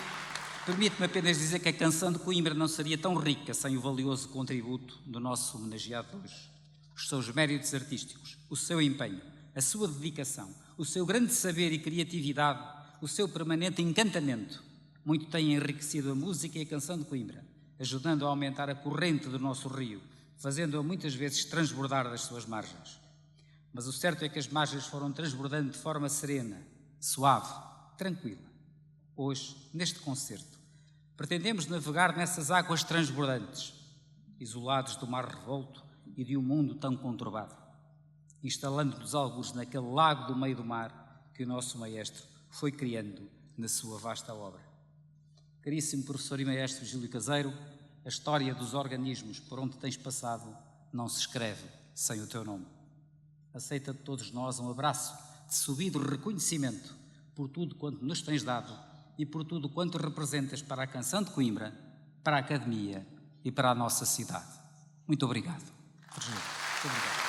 permite-me apenas dizer que a canção de Coimbra não seria tão rica sem o valioso contributo do nosso homenageado de hoje. Os seus méritos artísticos, o seu empenho, a sua dedicação, o seu grande saber e criatividade, o seu permanente encantamento, muito têm enriquecido a música e a canção de Coimbra, ajudando a aumentar a corrente do nosso rio, fazendo-a muitas vezes transbordar das suas margens. Mas o certo é que as margens foram transbordando de forma serena, suave, tranquila. Hoje, neste concerto, pretendemos navegar nessas águas transbordantes, isolados do mar revolto e de um mundo tão conturbado, instalando-nos alguns naquele lago do meio do mar que o nosso maestro foi criando na sua vasta obra. Caríssimo professor e maestro Gílio Caseiro, a história dos organismos por onde tens passado não se escreve sem o teu nome. Aceita de todos nós um abraço de subido reconhecimento por tudo quanto nos tens dado e por tudo quanto representas para a canção de Coimbra, para a Academia e para a nossa cidade. Muito obrigado. Muito obrigado.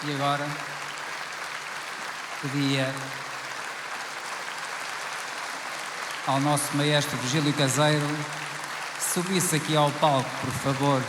E agora pedia ao nosso maestro Virgílio Caseiro que subisse aqui ao palco, por favor.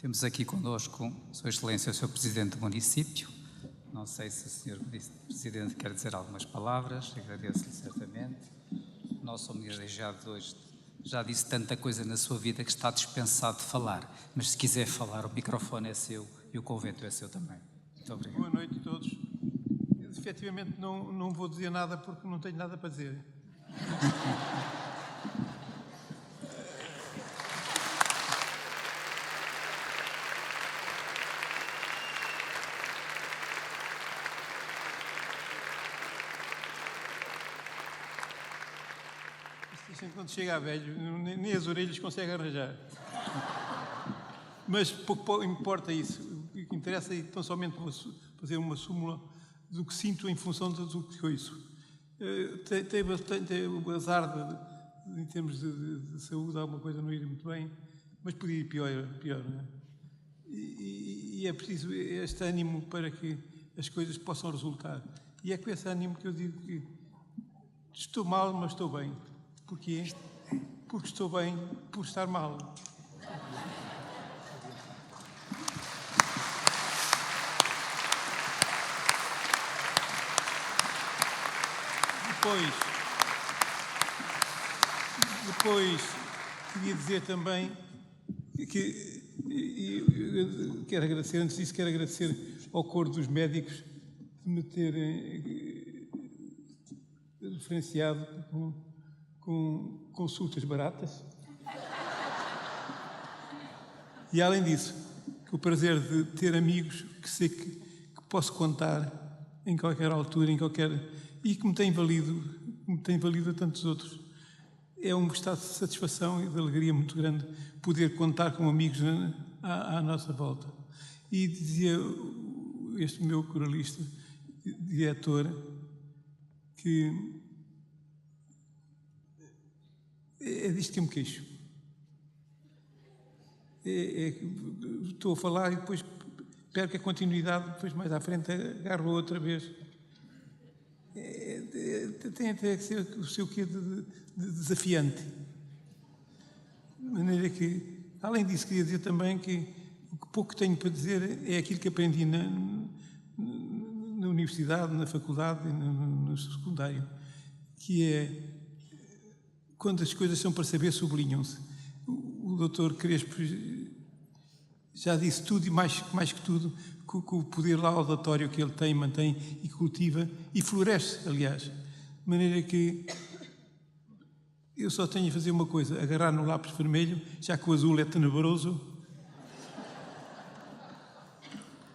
Temos aqui connosco Sua Excelência, o Sr. Presidente do município. Não sei se o Sr. Presidente quer dizer algumas palavras, agradeço-lhe certamente. O nosso homenageado de hoje já disse tanta coisa na sua vida que está dispensado de falar, mas se quiser falar, o microfone é seu e o convento é seu também. Muito obrigado. Boa noite a todos. Efetivamente não vou dizer nada porque não tenho nada para dizer. Quando chega a velho, nem as orelhas consegue arranjar. Mas pouco importa isso. O que interessa é tão somente fazer uma súmula do que sinto em função do que ouço. Tenho o azar em termos de saúde, alguma coisa não ir muito bem, mas podia ir pior, não é? E é preciso este ânimo para que as coisas possam resultar. E é com esse ânimo que eu digo que estou mal, mas estou bem. Porquê? Porque estou bem por estar mal. Depois queria dizer também que quero agradecer, antes disso, quero agradecer ao coro dos médicos de me terem referenciado com consultas baratas. E além disso, o prazer de ter amigos que sei que posso contar em qualquer altura, e que me tem valido a tantos outros. É um estado de satisfação e de alegria muito grande poder contar com amigos à nossa volta. E dizia este meu coralista, diretor, que é disto que eu me queixo. Estou a falar e depois perco a continuidade, depois mais à frente agarro outra vez. Tem até que ser o seu quê de desafiante. De maneira que, além disso, queria dizer também que o que pouco tenho para dizer é aquilo que aprendi na universidade, na faculdade e no secundário, que é quando as coisas são para saber, sublinham-se. O doutor Crespo já disse tudo e mais que tudo, que o poder laudatório que ele tem, mantém e cultiva e floresce, aliás. De maneira que eu só tenho a fazer uma coisa, agarrar no lápis vermelho, já que o azul é tenebroso,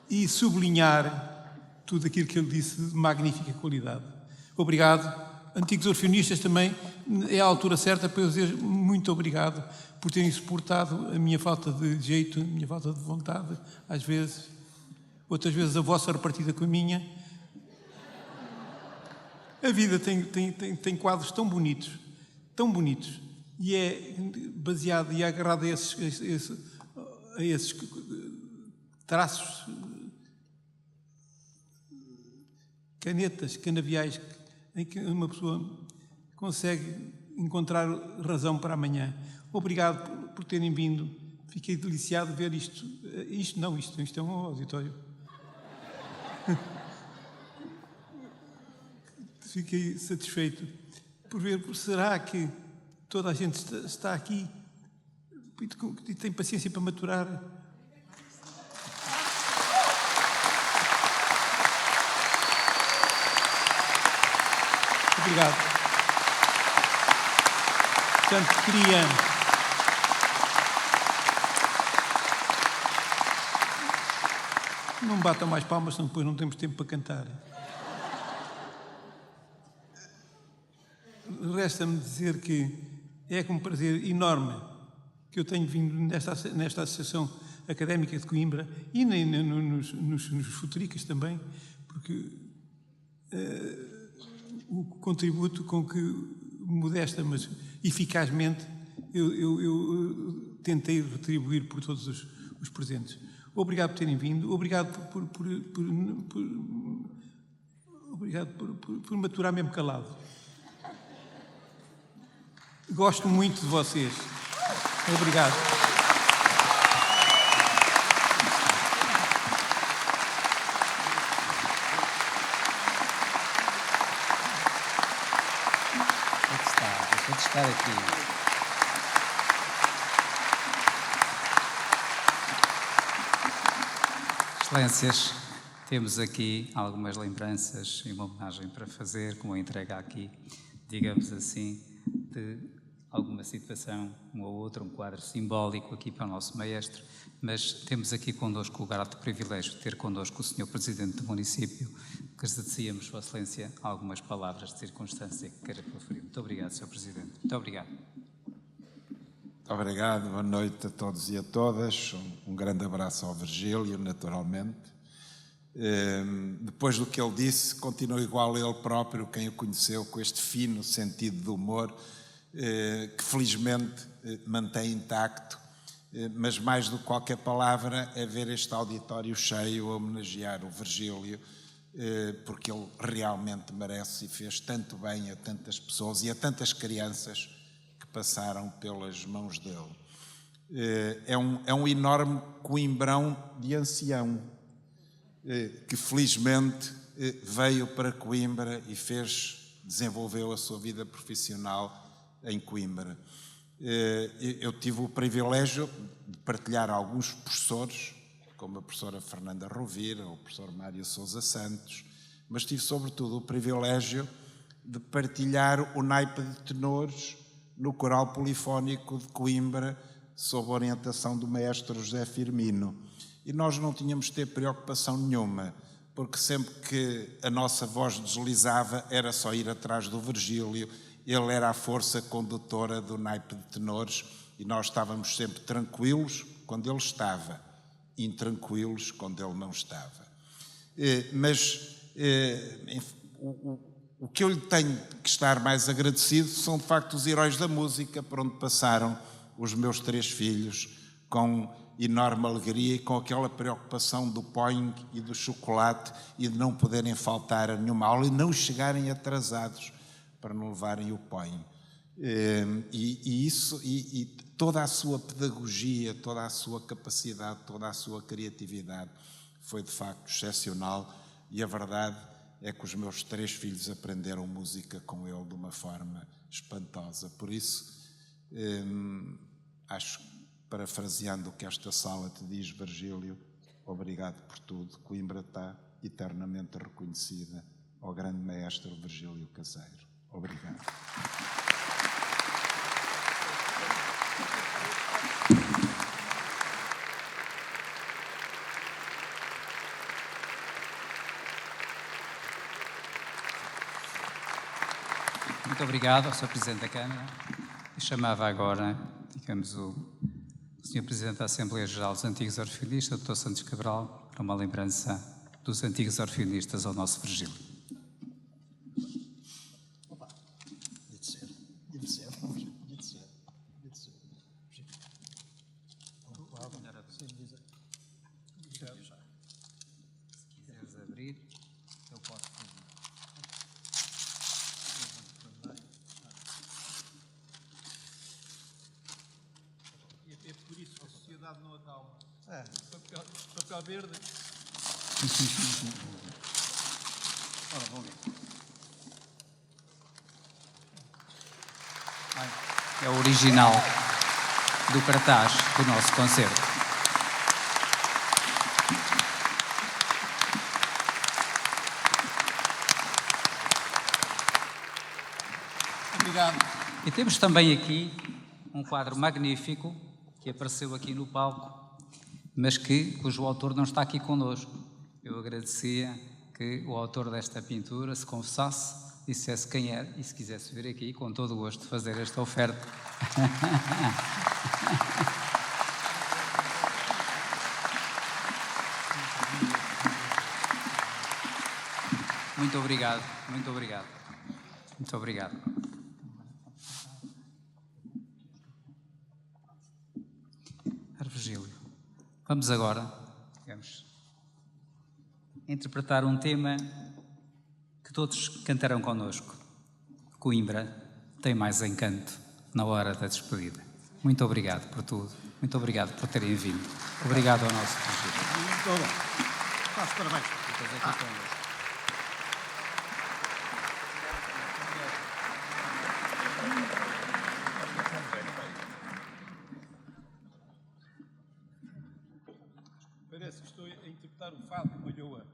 e sublinhar tudo aquilo que ele disse de magnífica qualidade. Obrigado. Antigos orfeunistas também, é a altura certa para eu dizer muito obrigado por terem suportado a minha falta de jeito, a minha falta de vontade, às vezes, outras vezes a vossa repartida com a minha. A vida tem quadros tão bonitos, e é baseado e agarrado a esses traços, canetas, canaviais, em que uma pessoa consegue encontrar razão para amanhã. Obrigado por terem vindo. Fiquei deliciado de ver isto. Isto é um auditório. Fiquei satisfeito por ver, será que toda a gente está aqui e tem paciência para maturar? Obrigado. Portanto, queria não batam mais palmas, senão depois não temos tempo para cantar. Resta-me dizer que é com um prazer enorme que eu tenho vindo nesta Associação Académica de Coimbra e nos Futuricas também, porque o contributo com que, modesta, mas eficazmente, eu tentei retribuir por todos os presentes. Obrigado por terem vindo, obrigado por maturar mesmo calado. Gosto muito de vocês. Obrigado. estar aqui. Excelências, temos aqui algumas lembranças e uma homenagem para fazer, com a entrega aqui, digamos assim, de alguma situação, uma ou outra, um quadro simbólico aqui para o nosso maestro, mas temos aqui connosco o grato privilégio de ter connosco o Sr. Presidente do município, que agradecíamos, Sua Excelência, algumas palavras de circunstância que queira proferir. Muito obrigado, Sr. Presidente. Muito obrigado. Obrigado, boa noite a todos e a todas. Um grande abraço ao Virgílio, naturalmente. Depois do que ele disse, continua igual a ele próprio, quem o conheceu, com este fino sentido de humor, que felizmente mantém intacto, mas mais do que qualquer palavra é ver este auditório cheio a homenagear o Virgílio, porque ele realmente merece e fez tanto bem a tantas pessoas e a tantas crianças que passaram pelas mãos dele. É um enorme coimbrão de ancião, que felizmente veio para Coimbra e desenvolveu a sua vida profissional em Coimbra. Eu tive o privilégio de partilhar alguns professores, como a professora Fernanda Rovira, o professor Mário Sousa Santos, mas tive sobretudo o privilégio de partilhar o naipe de tenores no Coral Polifónico de Coimbra, sob a orientação do maestro José Firmino. E nós não tínhamos de ter preocupação nenhuma, porque sempre que a nossa voz deslizava era só ir atrás do Virgílio. Ele era a força condutora do naipe de tenores e nós estávamos sempre tranquilos quando ele estava, intranquilos quando ele não estava. Mas o que eu lhe tenho que estar mais agradecido são, de facto, os heróis da música por onde passaram os meus 3 filhos, com enorme alegria e com aquela preocupação do poing e do chocolate e de não poderem faltar a nenhuma aula e não chegarem atrasados para não levarem o poing. E toda a sua pedagogia, toda a sua capacidade, toda a sua criatividade foi de facto excepcional, e a verdade é que os meus 3 filhos aprenderam música com ele de uma forma espantosa. Por isso, acho, parafraseando o que esta sala te diz, Virgílio, obrigado por tudo. Coimbra está eternamente reconhecida ao grande maestro Virgílio Caseiro. Obrigado. Muito obrigado ao Sr. Presidente da Câmara. Eu chamava agora, digamos, o Sr. Presidente da Assembleia Geral dos Antigos Orfeunistas, Dr. Santos Cabral, para uma lembrança dos antigos orfeunistas ao nosso Virgílio. Não acalma. Papel verde. Ora, vamos ver. É o original do cartaz do nosso concerto. Obrigado. E temos também aqui um quadro magnífico que apareceu aqui no palco, mas cujo autor não está aqui connosco. Eu agradecia que o autor desta pintura se confessasse, dissesse quem era e se quisesse vir aqui, com todo o gosto de fazer esta oferta. Muito obrigado, muito obrigado. Muito obrigado. Virgílio, vamos agora, digamos, interpretar um tema que todos cantarão connosco. Coimbra tem mais encanto na hora da despedida. Muito obrigado por tudo. Muito obrigado por terem vindo. Obrigado ao nosso Virgílio. Muito bem. Faço parabéns. Ficas aqui connosco. estou a interpretar o fado de Malhoa.